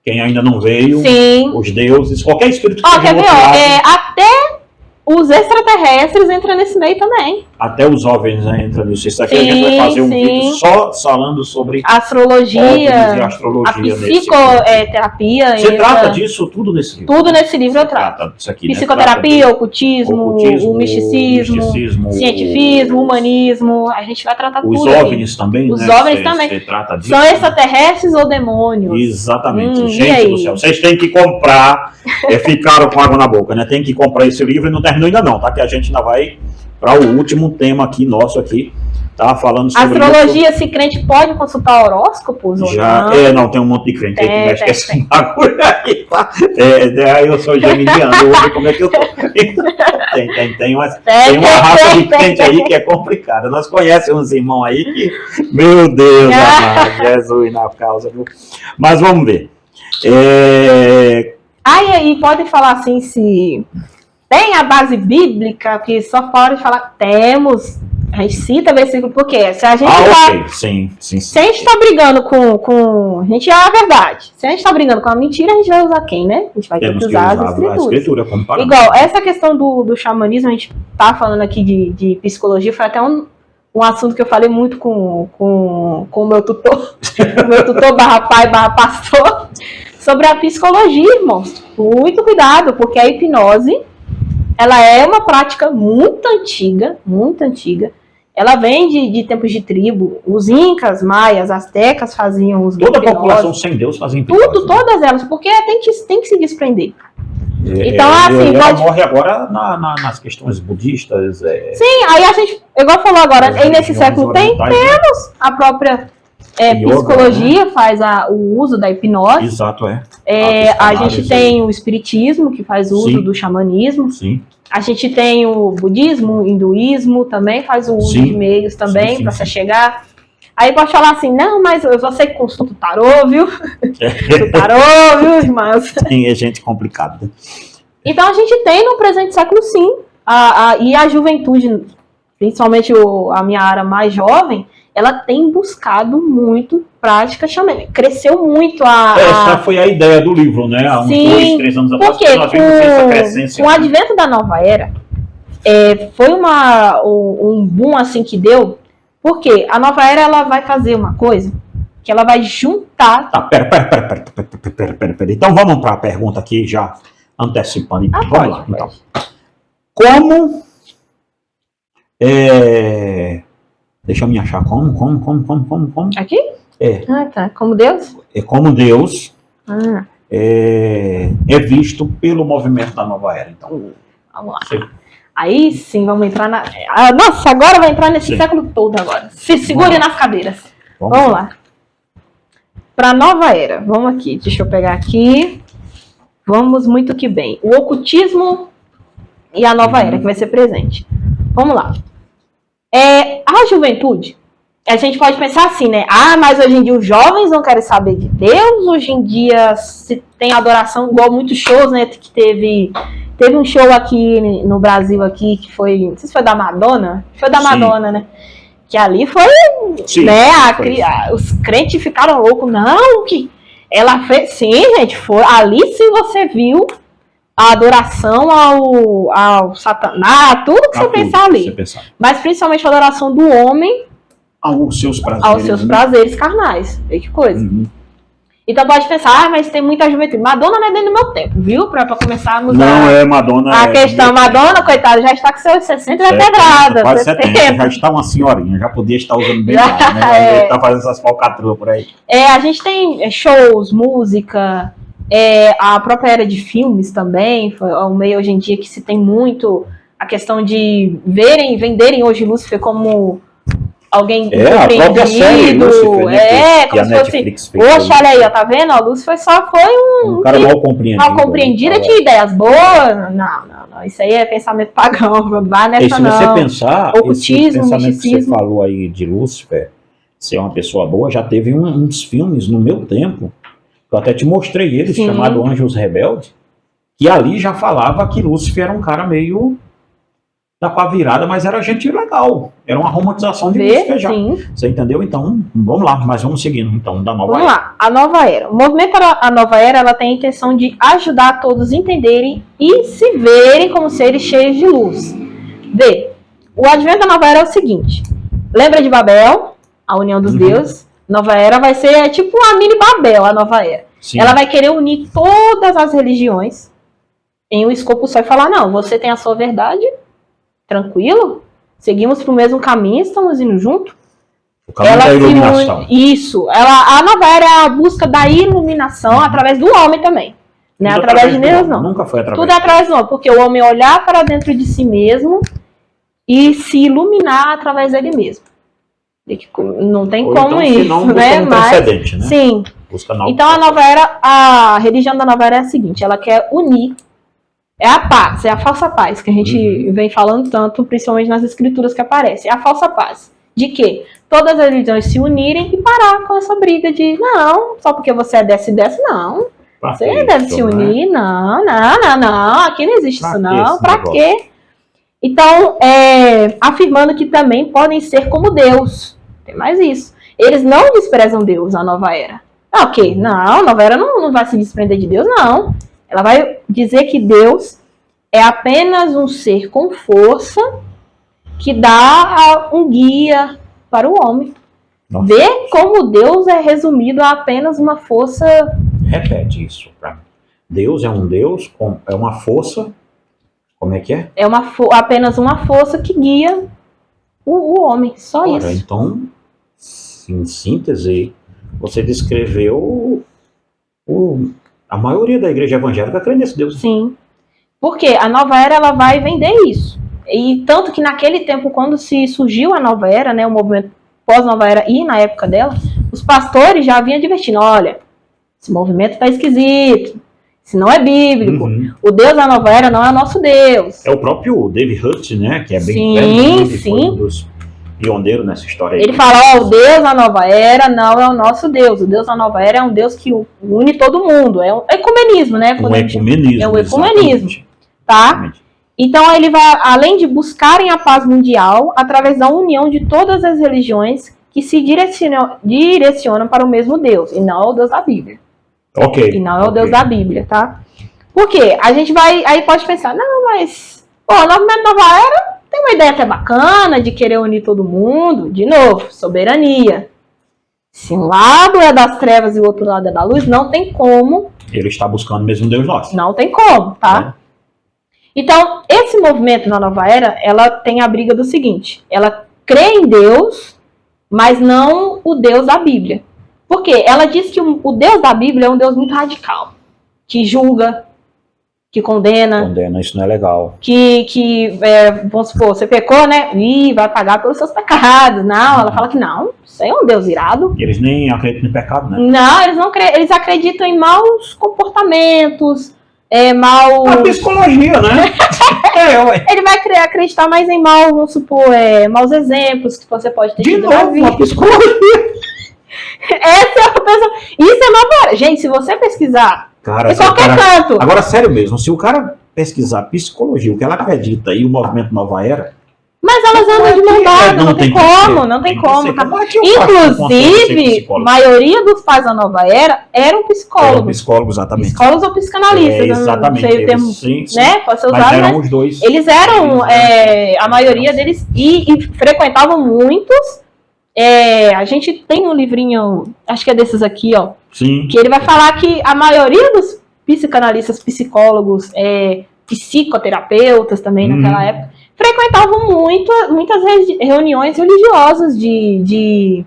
quem ainda não veio, sim, os deuses, qualquer espírito que quer ver, até os extraterrestres entram nesse meio também. Até os OVNIs entram nisso. Isso aqui a gente vai fazer um vídeo só falando sobre astrologia, e astrologia, a psicoterapia. Você trata disso tudo nesse livro? Tudo nesse livro eu trato. Disso aqui, psicoterapia, né? Ocultismo, o misticismo, cientifismo, humanismo. A gente vai tratar tudo. Os OVNIs também, os né? OVNIs também. Você trata disso? São extraterrestres ou demônios? Exatamente. Gente do céu, vocês têm que comprar. Ficaram com água na boca, né? Tem que comprar esse livro e não terminou ainda não, tá? Que a gente ainda vai para o último tema aqui, nosso aqui, tá? Falando sobre astrologia, se crente pode consultar horóscopos? Já, não? Tem um monte de crente aí que mexe com esse bagulho aí, tá? Aí eu sou geminiano, eu vou ver como é que eu tô. Tem uma raça de crente aí que é complicada. Nós conhecemos uns irmãos aí que, meu Deus, amado, Jesus na causa, viu? Mas vamos ver. E pode falar assim, se tem a base bíblica, que só pode falar, temos, a gente cita versículo, porque se a gente sim. Se a gente tá brigando com a gente é a verdade, se a gente tá brigando com a mentira, a gente vai usar quem, né? A gente vai ter que usar as escrituras. A escritura como parâmetro. Igual, essa questão do xamanismo, a gente tá falando aqui de psicologia, foi até um assunto que eu falei muito com o meu tutor, meu tutor /pai /pastor, sobre a psicologia, irmãos. Muito cuidado, porque a hipnose, ela é uma prática muito antiga. Ela vem de tempos de tribo. Os incas, maias, astecas faziam os toda a população sem Deus fazia hipnose. Todas elas, porque tem que se desprender. Então, assim, ela morre agora nas questões budistas. Sim, aí a gente, igual falou agora, aí nesse século temos a própria psicologia, né? Faz o uso da hipnose. Exato, a gente tem o espiritismo, que faz uso do xamanismo. Sim. A gente tem o budismo, o hinduísmo, também faz o uso de meios também para se chegar. Aí pode falar assim, não, mas eu só sei que consulto tarô, viu? O tarô, viu, irmãos? Tem gente complicada. Então a gente tem no presente século, sim. E a juventude, principalmente a minha área mais jovem, ela tem buscado muito prática xamânica. Cresceu muito essa foi a ideia do livro, né? Há uns 2, 3 anos atrás, porque nós vimos essa crescência. Com o advento da nova era, foi um boom assim que deu, porque a nova era ela vai fazer uma coisa que ela vai juntar... Tá, pera. Então vamos para a pergunta aqui, já antecipando. Vamos lá, então. Como... Deixa eu me achar. Como? Aqui? Tá. Como Deus? Como Deus é visto pelo movimento da nova era. Então, vamos lá. Aí sim, vamos entrar na... Nossa, agora vai entrar nesse século todo agora. Se segure nas cadeiras. Vamos lá. Para a nova era. Vamos aqui. Deixa eu pegar aqui. Vamos muito que bem. O ocultismo e a nova era, que vai ser presente. Vamos lá. A juventude, a gente pode pensar assim, né? Mas hoje em dia os jovens não querem saber de Deus. Hoje em dia se tem adoração, igual muitos shows, né? Que teve um show aqui no Brasil, aqui, que foi, não sei se foi da Madonna. Foi da Madonna, né? Que ali foi, né? Os crentes ficaram loucos. Não, que ela fez... Sim, gente, foi. Ali sim você viu a adoração ao Satanás, tudo que você pensar ali. Mas principalmente a adoração do homem aos seus prazeres, prazeres carnais. Vê que coisa. Então pode pensar, mas tem muita juventude. Madonna não é dentro do meu tempo, viu? Pra começarmos Madonna. A questão, Madonna, coitada, já está com seus 60 já quebrada. Quase 70, já está uma senhorinha, já podia estar usando bem mais, né? Tá fazendo essas falcatruas por aí. A gente tem shows, música, a própria era de filmes também, um meio hoje em dia que se tem muito a questão de venderem hoje Lúcifer como alguém a própria série Lúcifer, né, como se fosse, poxa, olha aí, ó, tá vendo? A Lúcifer só foi um cara mal compreendido de ideias boas. Não, isso aí é pensamento pagão, vai nessa não. Se você pensar, ocultismo, esse pensamento que você falou aí de Lúcifer, ser uma pessoa boa. Já teve uns filmes no meu tempo, eu até te mostrei eles, chamado Anjos Rebeldes, que ali já falava que Lúcifer era um cara meio da pá virada, mas era gente legal. Era uma romantização de Lúcifer já. Sim. Você entendeu? Então, vamos lá, mas vamos seguindo, então, da Nova Era. Vamos lá, a Nova Era. O movimento A Nova Era, ela tem a intenção de ajudar todos a entenderem e se verem como seres cheios de luz. Vê, o advento da Nova Era é o seguinte, lembra de Babel, a união dos deuses? Nova Era vai ser tipo uma mini Babel, a Nova Era. Sim. Ela vai querer unir todas as religiões em um escopo só e falar, não, você tem a sua verdade, tranquilo, seguimos pro mesmo caminho, estamos indo junto. O caminho da iluminação. Isso, a Nova Era é a busca da iluminação através do homem também. Não é através de Deus, não. Nunca foi através. Tudo é através do homem, porque o homem olhar para dentro de si mesmo e se iluminar através dele mesmo. Não tem ou como então, isso, né? Mas, né? Sim. Então a Nova Era, a religião da Nova Era é a seguinte, ela quer unir, é a paz, é a falsa paz que a gente vem falando tanto, principalmente nas escrituras que aparecem, é a falsa paz. De que todas as religiões se unirem e parar com essa briga de não, só porque você é dessa e dessa, não. Você deve se unir, né? Não, aqui não existe isso não, pra quê? Então, afirmando que também podem ser como Deus. Tem mais isso. Eles não desprezam Deus, a Nova Era. Ok, não, a Nova Era não vai se desprender de Deus, não. Ela vai dizer que Deus é apenas um ser com força que dá um guia para o homem. Nossa. Vê como Deus é resumido a apenas uma força... Repete isso pra mim. Deus é um Deus, é uma força... Como é que é? É apenas uma força que guia o homem, só isso. Então, em síntese, você descreveu a maioria da igreja evangélica crê nesse Deus. Sim, porque a Nova Era ela vai vender isso. E tanto que naquele tempo, quando se surgiu a Nova Era, né, o movimento pós-Nova Era e na época dela, os pastores já vinham advertindo, olha, esse movimento está esquisito. Se não é bíblico. O Deus da Nova Era não é o nosso Deus. É o próprio David Hutt, né? Que é bem velho. Foi um dos pioneiros nessa história aí. Ele fala, o Deus da Nova Era não é o nosso Deus. O Deus da Nova Era é um Deus que une todo mundo. É um ecumenismo, né? Ecumenismo. É um ecumenismo. Tá? Exatamente. Então ele vai, além de buscarem a paz mundial, através da união de todas as religiões que se direcionam para o mesmo Deus, e não o Deus da Bíblia. Ok. E não é o Deus da Bíblia, tá? Por quê? A gente vai... Aí pode pensar, não, mas... Pô, o movimento Nova Era tem uma ideia até bacana de querer unir todo mundo. De novo, soberania. Se um lado é das trevas e o outro lado é da luz, não tem como... Ele está buscando mesmo Deus nosso. Não tem como, tá? Então, esse movimento na Nova Era, ela tem a briga do seguinte. Ela crê em Deus, mas não o Deus da Bíblia. Por quê? Ela diz que o Deus da Bíblia é um Deus muito radical, que julga, que condena. Condena, isso não é legal. Vamos supor, você pecou, né? Ih, vai pagar pelos seus pecados. Não, ela fala que não, isso aí é um Deus irado. Eles nem acreditam em pecado, né? Não, eles acreditam em maus comportamentos, A psicologia, né? Ele vai acreditar mais em vamos supor, maus exemplos que você pode ter tido na vida. A psicologia. Essa é a pessoa. Isso é Nova Era. Gente, se você pesquisar em qualquer canto. Agora, sério mesmo, se o cara pesquisar psicologia, o que ela acredita e o movimento Nova Era. Mas elas andam de mão dada, não tem como. Tá? Inclusive, a maioria dos pais da Nova Era eram psicólogos. Eram psicólogos, exatamente. Psicólogos ou psicanalistas. Exatamente. Não sei o termo, sim. Né? Pode ser usado, eram os dois. Eles eram, a maioria deles, e frequentavam muitos. A gente tem um livrinho, acho que é desses aqui, ó. Sim. Que ele vai falar que a maioria dos psicanalistas, psicólogos, psicoterapeutas também naquela época, frequentavam muitas reuniões religiosas de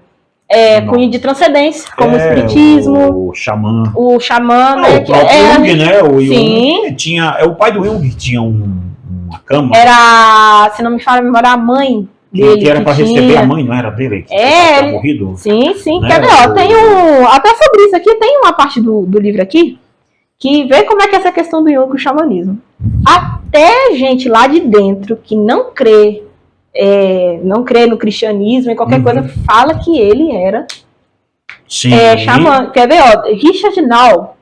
cunho de transcendência, como o espiritismo. O xamã. Né, o próprio Jung, né? O sim. Jung tinha, o pai do Jung tinha uma cama. Era, se não me falha a memória, a mãe dele. Que era para receber a mãe, não era dele? Que tinha morrido. Sim. Né? Quer ver, ó, tem até sobre isso aqui, tem uma parte do livro aqui, que vê como é que é essa questão do Jung com o xamanismo. Até gente lá de dentro que não crê não crê no cristianismo e qualquer coisa, fala que ele era xamã. Quer ver, Richard Nall,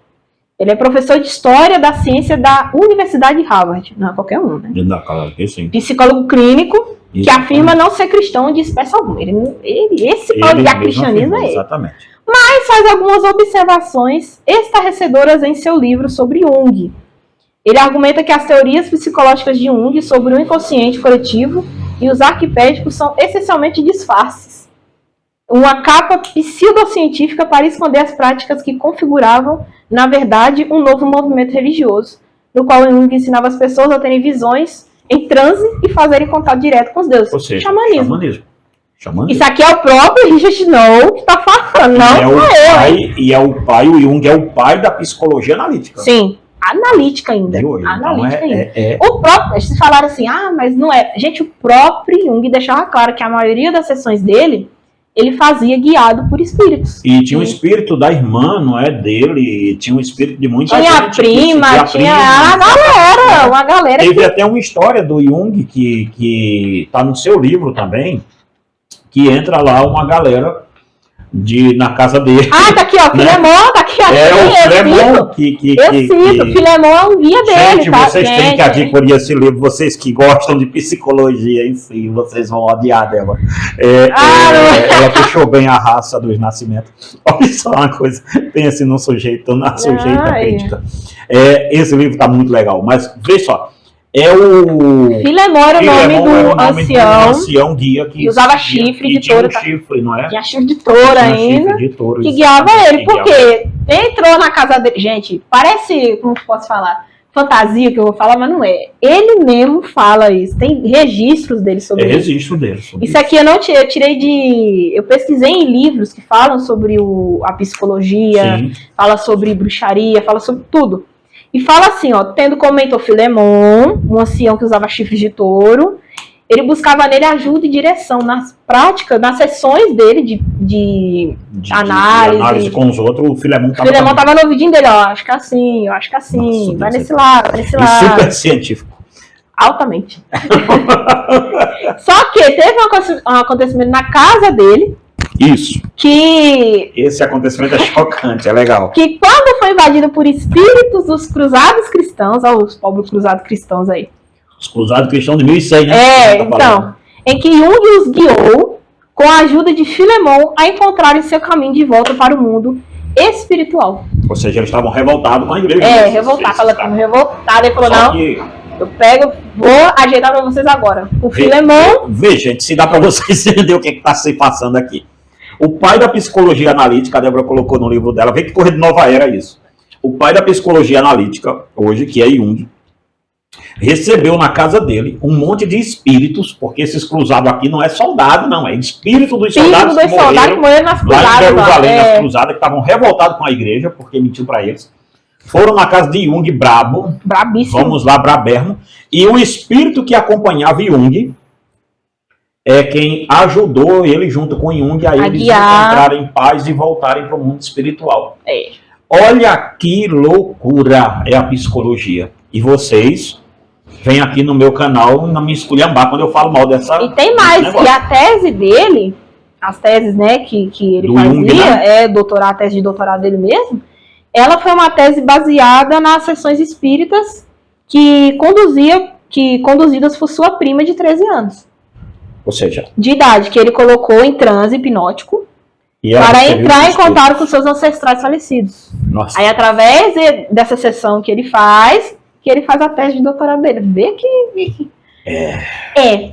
ele é professor de História da Ciência da Universidade de Harvard, não é qualquer um, né? Psicólogo clínico, que afirma não ser cristão de espécie alguma. Esse pode de cristianismo é ele. Exatamente. Mas faz algumas observações estarrecedoras em seu livro sobre Jung. Ele argumenta que as teorias psicológicas de Jung sobre o inconsciente coletivo e os arquipétipos são essencialmente disfarces. Uma capa pseudocientífica para esconder as práticas que configuravam, na verdade, um novo movimento religioso, no qual Jung ensinava as pessoas a terem visões em transe e fazerem contato direto com os deuses. Ou seja, xamanismo. Isso aqui é o próprio Richard Nall que está falando, não é eu. E é o pai, o Jung é o pai da psicologia analítica. Sim, analítica ainda. Analítica ainda. O próprio, eles falaram assim, mas não é. Gente, o próprio Jung deixava claro que a maioria das sessões dele, ele fazia guiado por espíritos. E tinha um espírito da irmã, não é, dele, tinha um espírito de muita gente. Tinha a prima, uma galera. Teve até uma história do Jung, que tá no seu livro também, que entra lá uma galera na casa dele. Tá aqui, ó, Filemon, tá aqui. O Filemon o Filemon é um guia dele, gente, vocês têm que adquirir esse livro, vocês que gostam de psicologia em si, vocês vão odiar dela. Ela puxou bem a raça dos nascimentos. Olha só uma coisa, pense no sujeito, na sujeita crítica. Esse livro tá muito legal, mas vê só. Filemon era o nome do ancião guia que usava chifre de touro. Tinha chifre, não é? Tinha chifre de touro ainda. Que guiava ele, porque entrou na casa dele. Gente, parece, como posso falar, fantasia que eu vou falar, mas não é. Ele mesmo fala isso. Tem registros dele sobre isso. Registro dele. Isso aqui eu tirei de. Eu pesquisei em livros que falam sobre a psicologia, fala sobre bruxaria, fala sobre tudo. E fala assim, tendo como mentor Filemon, um ancião que usava chifres de touro, ele buscava nele ajuda e direção nas práticas, nas sessões dele de análise. De análise com os outros, o Filemon estava no ouvidinho dele, acho que assim, Nossa, vai nesse lado, vai nesse lado. E super científico. Altamente. Só que teve um acontecimento na casa dele. Isso. Esse acontecimento é chocante, é legal. Que quando foi invadido por espíritos dos cruzados cristãos, os pobres cruzados cristãos aí. Os cruzados cristãos de 1100, né? Então, em que Jung os guiou com a ajuda de Filemon a encontrarem seu caminho de volta para o mundo espiritual. Ou seja, eles estavam revoltados com a igreja. Revoltados. Ele falou, eu vou ajeitar para vocês agora. O Filemon... Vê, gente, se dá para vocês entenderem o que está se passando aqui. O pai da psicologia analítica, a Débora colocou no livro dela, vê que corre de nova era isso. O pai da psicologia analítica, hoje, que é Jung, recebeu na casa dele um monte de espíritos, porque esses cruzados aqui não é soldado, não, é espírito dos soldados que morreram nas cruzadas, lá em Jerusalém, nas cruzadas, que estavam revoltados com a igreja, porque mentiu para eles. Foram na casa de Jung, brabíssimo. Vamos lá, brabermo, e o espírito que acompanhava Jung é quem ajudou ele junto com Jung a eles encontrarem paz e voltarem para o mundo espiritual. Olha que loucura é a psicologia. E vocês vêm aqui no meu canal não me esculhambar quando eu falo mal dessa. E tem mais, e a tese dele, as teses, né, que ele do fazia, Jung, né? A tese de doutorado dele mesmo, ela foi uma tese baseada nas sessões espíritas conduzidas por sua prima de 13 anos. Ou seja, de idade, que ele colocou em transe hipnótico para entrar em contato com seus ancestrais falecidos. Nossa. Aí, através dessa sessão que ele faz a tese de doutorado dele. Vê que...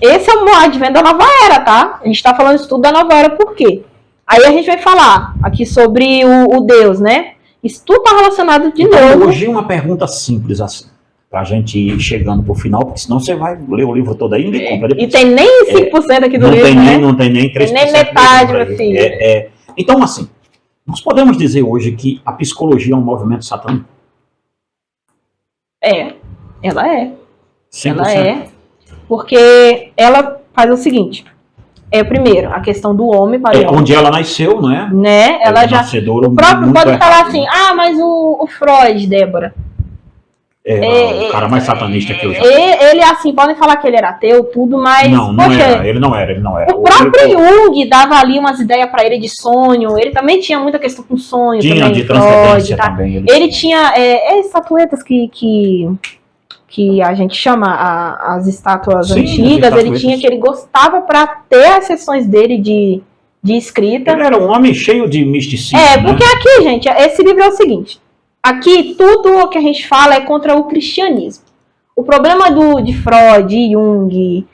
Esse é o advento da nova era, tá? A gente tá falando isso tudo da nova era, por quê? Aí a gente vai falar aqui sobre o Deus, né? Isso tudo tá relacionado de novo. Hoje uma pergunta simples assim, pra gente ir chegando pro final, porque senão você vai ler o livro todo ainda e compra depois. E tem nem 5% aqui do livro, né? Não tem nem 3%. Nem metade, meu filho. Então, assim, nós podemos dizer hoje que a psicologia é um movimento satânico? Ela é. 100%. Ela é. Porque ela faz o seguinte. Primeiro, a questão do homem para o homem. Onde ela nasceu, não é? Né? Ela já... O próprio pode falar assim, mas o Freud, Débora. O cara mais satanista que eu já. Ele, assim, podem falar que ele era ateu, tudo, mas... Não era, ele não era. O próprio Jung dava ali umas ideias pra ele de sonho, ele também tinha muita questão com sonho. Tinha, também, de transcendência também. Ele tinha estatuetas que a gente chama as estátuas antigas, ele tinha que ele gostava pra ter as sessões dele de escrita. Ele era um homem cheio de misticismo. Porque aqui, gente, esse livro é o seguinte... Aqui, tudo o que a gente fala é contra o cristianismo. O problema de Freud, de Jung,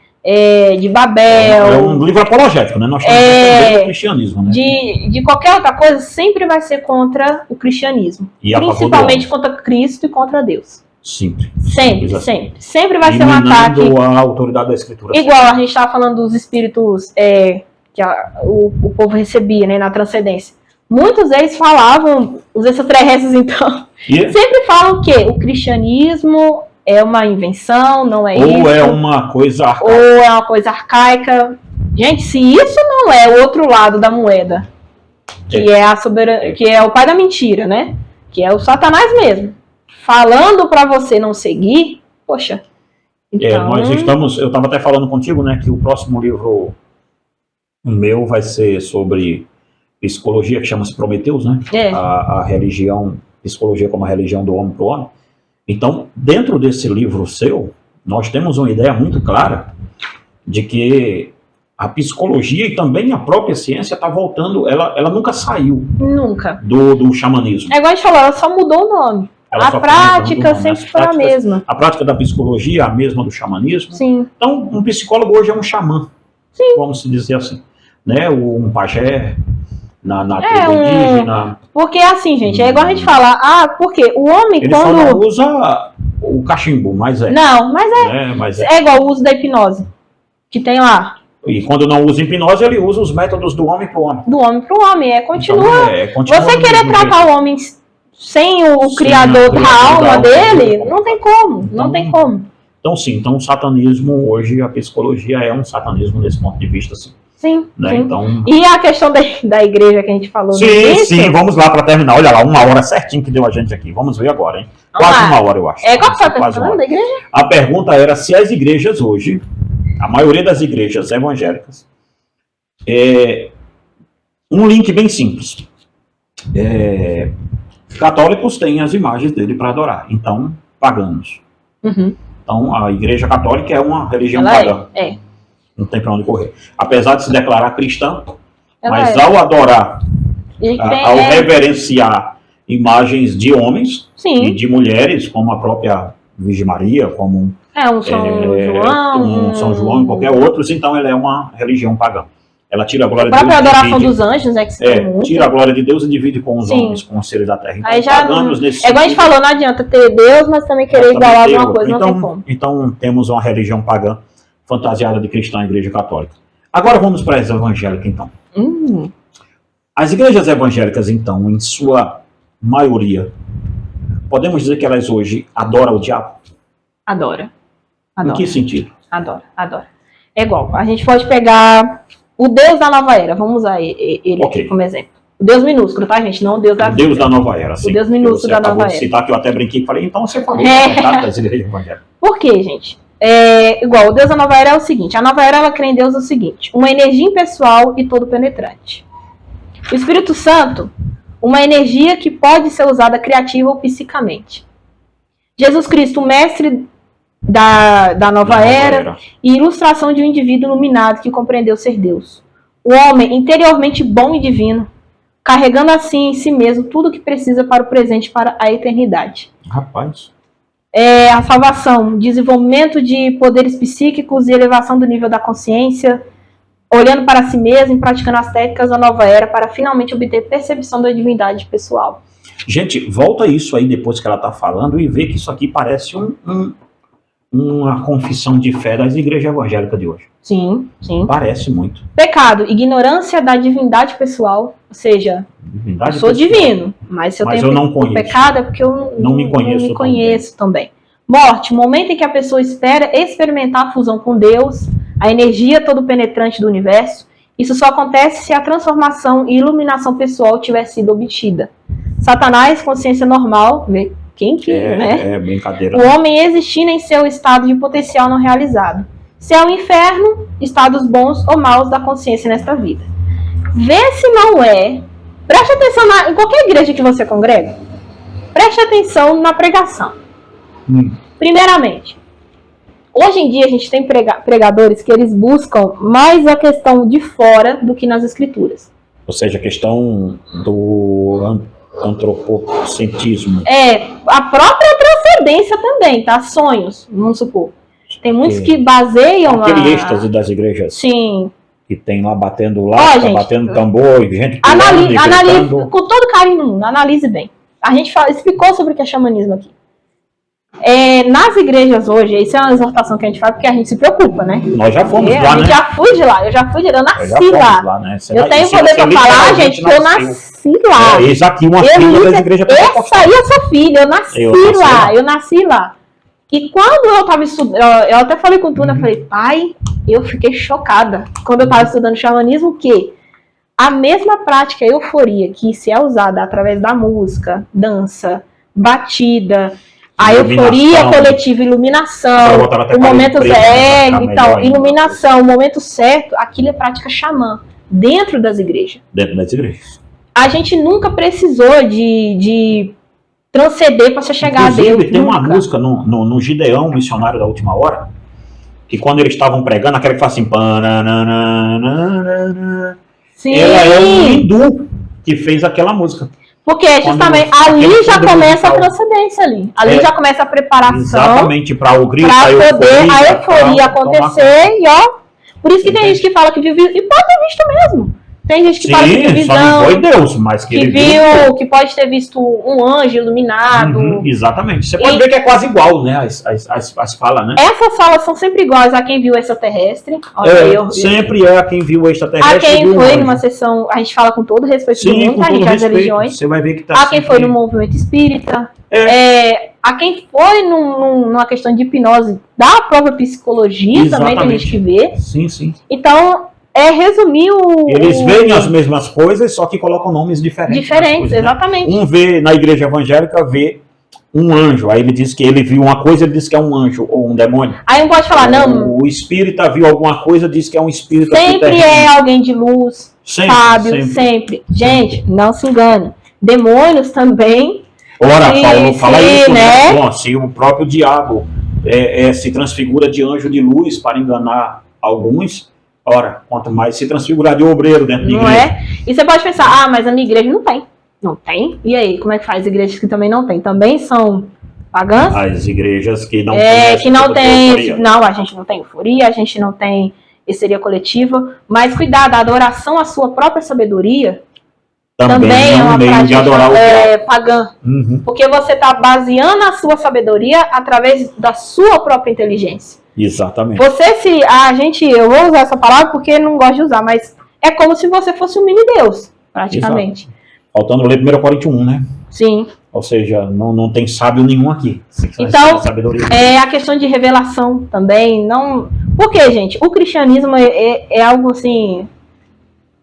de Babel... É um livro apologético, né? Nós estamos defendendo o cristianismo, né? De qualquer outra coisa, sempre vai ser contra o cristianismo. E principalmente contra Cristo e contra Deus. Sempre. Sempre vai ser um ataque... a autoridade da Escritura. Igual a gente estava falando dos espíritos que o povo recebia, né, na transcendência. Muitos deles falavam, os extraterrestres então, sempre falam que o cristianismo é uma invenção, não é isso. Ou é uma coisa arcaica. Ou é uma coisa arcaica. Gente, se isso não é o outro lado da moeda, que que é o pai da mentira, né? Que é o Satanás mesmo. Falando para você não seguir, poxa. Então... nós estamos, eu estava até falando contigo, né, que o próximo livro meu vai ser sobre psicologia, que chama-se Prometeus, né? A religião, psicologia como a religião do homem para o homem. Então, dentro desse livro seu, nós temos uma ideia muito clara de que a psicologia e também a própria ciência está voltando, ela nunca saiu do xamanismo. É igual a gente falou, ela só mudou o nome. A prática sempre foi a mesma. A prática da psicologia é a mesma do xamanismo. Sim. Então, um psicólogo hoje é um xamã, sim, vamos dizer assim. Né? Um pajé na tribo indígena. Porque assim, gente, é igual a gente falar, porque o homem ele quando... só não usa o cachimbo, mas é. Não, mas é igual o uso da hipnose, que tem lá. E quando não usa hipnose, ele usa os métodos do homem para o homem. Do homem para o homem, continua. Então, você querer tratar o homem sem o criador da alma dele, não tem como, não tem como. Então sim, então o satanismo hoje, a psicologia é um satanismo nesse ponto de vista, sim. Sim, né? sim. Então... E a questão da igreja que a gente falou. Sim, vamos lá para terminar. Olha lá, 1 hora certinho que deu a gente aqui. Vamos ver agora, hein? Quase 1 hora, eu acho. Qual que é a pergunta da igreja? A pergunta era se as igrejas hoje, a maioria das igrejas evangélicas, um link bem simples. Católicos têm as imagens dele para adorar, então, pagãos. Uhum. Então, a igreja católica é uma religião pagã. Não tem para onde correr. Apesar de se declarar cristã, mas ao adorar, ao reverenciar imagens de homens e de mulheres, como a própria Virgem Maria, como um São João e qualquer outro, então ela é uma religião pagã. Ela tira a glória de Deus. A própria adoração dos anjos, né? Que tira a glória de Deus e divide com os homens, com os seres da terra. Então, aí já igual a gente falou, não adianta ter Deus, mas também querer igualar alguma coisa, não tem como. Então temos uma religião pagã fantasiada de cristã, a igreja católica. Agora vamos para as evangélicas, então. As igrejas evangélicas, então, em sua maioria, podemos dizer que elas hoje adoram o diabo? Adora. Em que sentido? Adora. É igual, a gente pode pegar o Deus da Nova Era, vamos usar ele aqui como exemplo. O Deus minúsculo, tá, gente? Não o Deus da Bíblia. Deus da Nova Era, sim. O Deus minúsculo da Nova Era. Citar que eu até brinquei e falei, então você falou das igrejas evangélicas. Por quê, gente? Igual, o Deus da Nova Era é o seguinte, a Nova Era ela crê em Deus o seguinte, uma energia impessoal e todo penetrante. O Espírito Santo, uma energia que pode ser usada criativa ou psicamente. Jesus Cristo, o mestre da nova era e ilustração de um indivíduo iluminado que compreendeu ser Deus. O homem interiormente bom e divino, carregando assim em si mesmo tudo o que precisa para o presente e para a eternidade. Rapaz. A salvação, desenvolvimento de poderes psíquicos e elevação do nível da consciência, olhando para si mesmo e praticando as técnicas da nova era para finalmente obter percepção da divindade pessoal. Gente, volta isso aí depois que ela está falando e vê que isso aqui parece uma confissão de fé das igrejas evangélicas de hoje. Sim. Parece muito. Pecado, ignorância da divindade pessoal, ou seja, eu sou divino, mas se eu tenho não conheço. Pecado é porque eu não me conheço também. Morte, momento em que a pessoa espera experimentar a fusão com Deus, a energia todo penetrante do universo. Isso só acontece se a transformação e iluminação pessoal tiver sido obtida. Satanás, consciência normal, Quem que, né? É brincadeira. O homem existindo em seu estado de potencial não realizado. Céu e inferno, estados bons ou maus da consciência nesta vida. Vê se não é. Preste atenção em qualquer igreja que você congrega. Preste atenção na pregação. Primeiramente, hoje em dia a gente tem pregadores que eles buscam mais a questão de fora do que nas escrituras. Ou seja, a questão do antropocentrismo. A própria transcendência também, tá? Sonhos, vamos supor. Tem muitos que baseiam aquele êxtase das igrejas. Sim. Que tem lá batendo batendo tambor, gente analise com todo carinho no mundo, analise bem. A gente explicou sobre o que é xamanismo aqui. Nas igrejas hoje, isso é uma exortação que a gente faz porque a gente se preocupa, né? Nós já fomos lá, né? Eu já fui de lá, eu nasci lá. Né? Eu tenho poder pra falar, gente, que eu nasci lá. Eis aqui uma filha das igrejas pentecostais. Essa aí eu sou filha, eu nasci lá. E quando eu estava estudando, eu até falei com o Tuna, eu falei, pai, eu fiquei chocada quando eu estava estudando xamanismo, que a mesma prática, euforia, que se é usada através da música, dança, batida, a euforia coletiva, iluminação, o momento iluminação, o momento certo, aquilo é prática xamã, dentro das igrejas. Dentro das igrejas. A gente nunca precisou de transcender para você chegar a Deus. Tem uma música no Gideão, missionário da última hora, que quando eles estavam pregando, aquela que faz assim, sim. Ela é um hindu que fez aquela música. Porque justamente ali já começa a transcendência ali já começa a preparação. Exatamente, para o grito, para poder a euforia acontecer e por isso que tem gente que fala que viu, e pode ter visto mesmo. Tem gente que fala que viu visão, só não foi Deus, mas que ele viu, que pode ter visto um anjo iluminado. Exatamente. Você pode ver que é quase igual, né? As falas, né? Essas falas são sempre iguais a quem viu extraterrestre. Sempre é a quem viu extraterrestre. A quem foi numa sessão, a gente fala com todo respeito do mundo, a gente das religiões. Você vai ver que tá a quem foi no movimento espírita. A quem foi numa questão de hipnose da própria psicologia. Exatamente. Também tem gente que vê. Sim. Então, resumir Eles veem as mesmas coisas, só que colocam nomes diferentes. Coisas, exatamente. Né? Um vê, na igreja evangélica, vê um anjo. Aí ele diz que ele viu uma coisa, ele diz que é um anjo ou um demônio. Aí não pode falar, não. O espírita viu alguma coisa, diz que é um espírito. Sempre é alguém de luz, sábio, sempre. Gente, não se engane. Demônios também. Ora, Paulo fala isso, né? Bom, se o próprio diabo se transfigura de anjo de luz para enganar alguns, ora, quanto mais se transfigurar de obreiro dentro da igreja. Não é? E você pode pensar, mas a minha igreja não tem. Não tem? E aí, como é que faz igrejas que também não tem? Também são pagãs? As igrejas que não que não tem. Não, a gente não tem euforia, a gente não tem histeria coletiva, mas cuidado, a adoração à sua própria sabedoria também é uma prática pagã. Porque você está baseando a sua sabedoria através da sua própria inteligência. Exatamente. Eu vou usar essa palavra porque não gosto de usar, mas é como se você fosse um mini-deus, praticamente. Exato. Faltando ler 1 Coríntios 1, né? Sim. Ou seja, não tem sábio nenhum aqui. Então, a questão de revelação também, não... Porque, gente, o cristianismo é algo assim...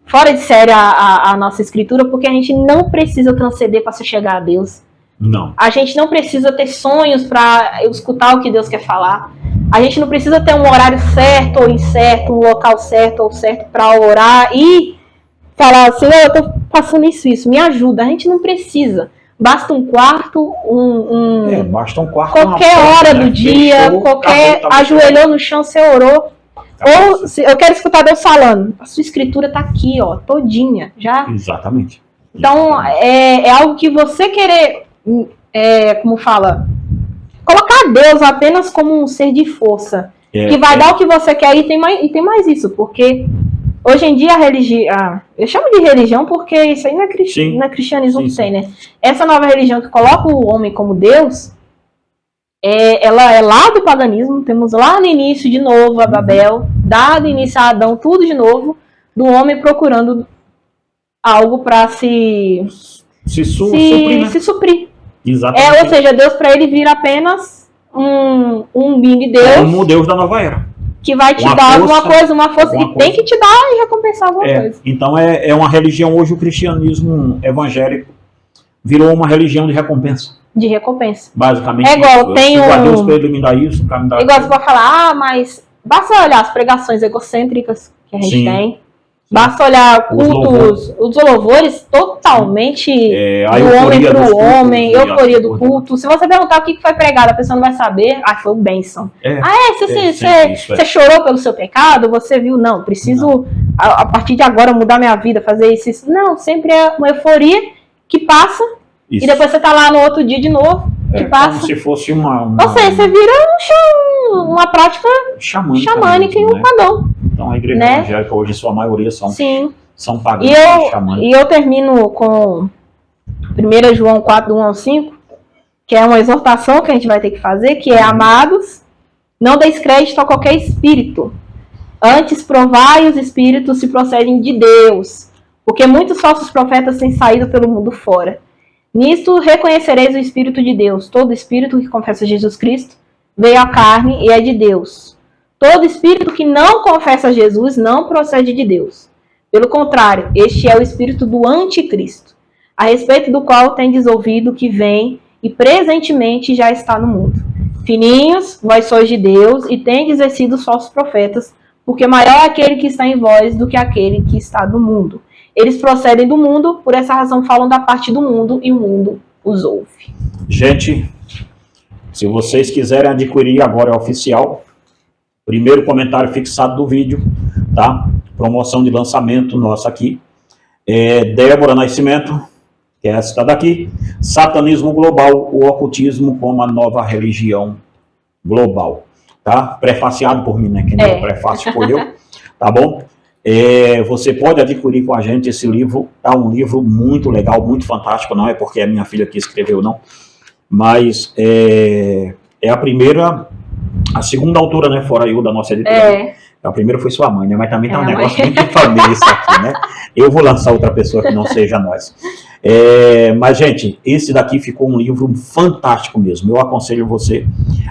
fora de série a nossa escritura, porque a gente não precisa transcender para se chegar a Deus. Não. A gente não precisa ter sonhos para escutar o que Deus quer falar. A gente não precisa ter um horário certo ou incerto, um local certo ou certo para orar e falar assim, eu tô passando isso, me ajuda. A gente não precisa. Basta um quarto, basta um quarto. Qualquer hora do dia, ajoelhou no chão, você orou. Ou se eu quero escutar Deus falando, a sua escritura tá aqui, todinha, já. Exatamente. Então, é algo que você querer, como fala, colocar Deus apenas como um ser de força, que vai dar o que você quer, e tem mais isso, porque hoje em dia a religião, eu chamo de religião porque isso aí não é cristianismo que tem, né? Essa nova religião que coloca o homem como Deus, ela é lá do paganismo, temos lá no início de novo a Babel, dado início a Adão, tudo de novo, do homem procurando algo para se suprir. Exatamente. Ou seja, Deus para ele vira apenas um mini Deus. Como o Deus da nova era. Que vai te dar alguma coisa, uma força, e tem que te dar e recompensar alguma coisa. Então é uma religião, hoje o cristianismo evangélico virou uma religião de recompensa. de recompensa. Basicamente, é igual, tem Deus para eliminar isso, para me dar. Igual você pode falar, mas basta olhar as pregações egocêntricas que a gente tem. Basta olhar cultos, os louvores totalmente do homem para o homem, euforia do culto. Se você perguntar o que foi pregado, a pessoa não vai saber. Foi o bênção. Você chorou pelo seu pecado? Você viu? Não, preciso, a partir de agora, mudar minha vida, fazer isso. Não, sempre é uma euforia que passa e depois você tá lá no outro dia de novo. Que passa. Como se fosse uma... Ou seja, você vira uma prática xamânica em um padrão. Então a igreja evangélica hoje, sua maioria são pagãos xamânicos. E eu termino com 1 João 4, 1 ao 5, que é uma exortação que a gente vai ter que fazer, que é: amados, não deis crédito a qualquer espírito. Antes provai os espíritos se procedem de Deus, porque muitos falsos profetas têm saído pelo mundo fora. Nisto reconhecereis o Espírito de Deus. Todo espírito que confessa Jesus Cristo veio à carne e é de Deus. Todo espírito que não confessa Jesus não procede de Deus. Pelo contrário, este é o espírito do anticristo, a respeito do qual tendes ouvido que vem e presentemente já está no mundo. Filhinhos, vós sois de Deus e tendes vencido os falsos profetas, porque maior é aquele que está em vós do que aquele que está no mundo. Eles procedem do mundo, por essa razão falam da parte do mundo e o mundo os ouve. Gente, se vocês quiserem adquirir, agora é oficial. Primeiro comentário fixado do vídeo, tá? Promoção de lançamento nossa aqui. Débora Nascimento, que é essa daqui. Satanismo Global, o ocultismo como a nova religião global. Tá? Prefaciado por mim, né? Quem deu o prefácio foi eu. Tá bom? Você pode adquirir com a gente esse livro. É um livro muito legal, muito fantástico. Não é porque é minha filha que escreveu, não. Mas é a segunda autora, né? Fora eu, da nossa editora. A primeira foi sua mãe, né? Mas também tá um negócio muito de família isso aqui, né? Eu vou lançar outra pessoa que não seja nós. Mas, gente, esse daqui ficou um livro fantástico mesmo. Eu aconselho você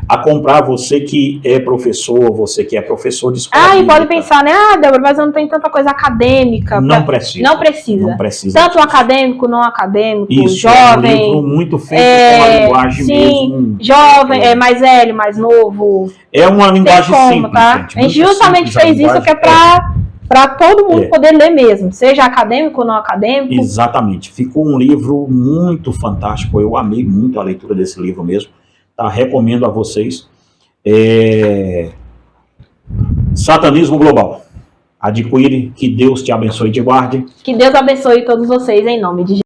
a comprar, você que é professor, você que é professor de escola. E pode pensar, né? Débora, mas eu não tenho tanta coisa acadêmica. Não precisa. Não precisa. Tanto acadêmico, não acadêmico, isso, jovem. É um livro muito feito com a linguagem mesmo. Jovem, mais velho, mais novo. É uma linguagem simples, tá? A gente justamente fez isso que é para todo mundo poder ler mesmo, seja acadêmico ou não acadêmico. Exatamente. Ficou um livro muito fantástico. Eu amei muito a leitura desse livro mesmo. Tá? Recomendo a vocês. Satanismo Global. Adquire, que Deus te abençoe e te guarde. Que Deus abençoe todos vocês em nome de Jesus.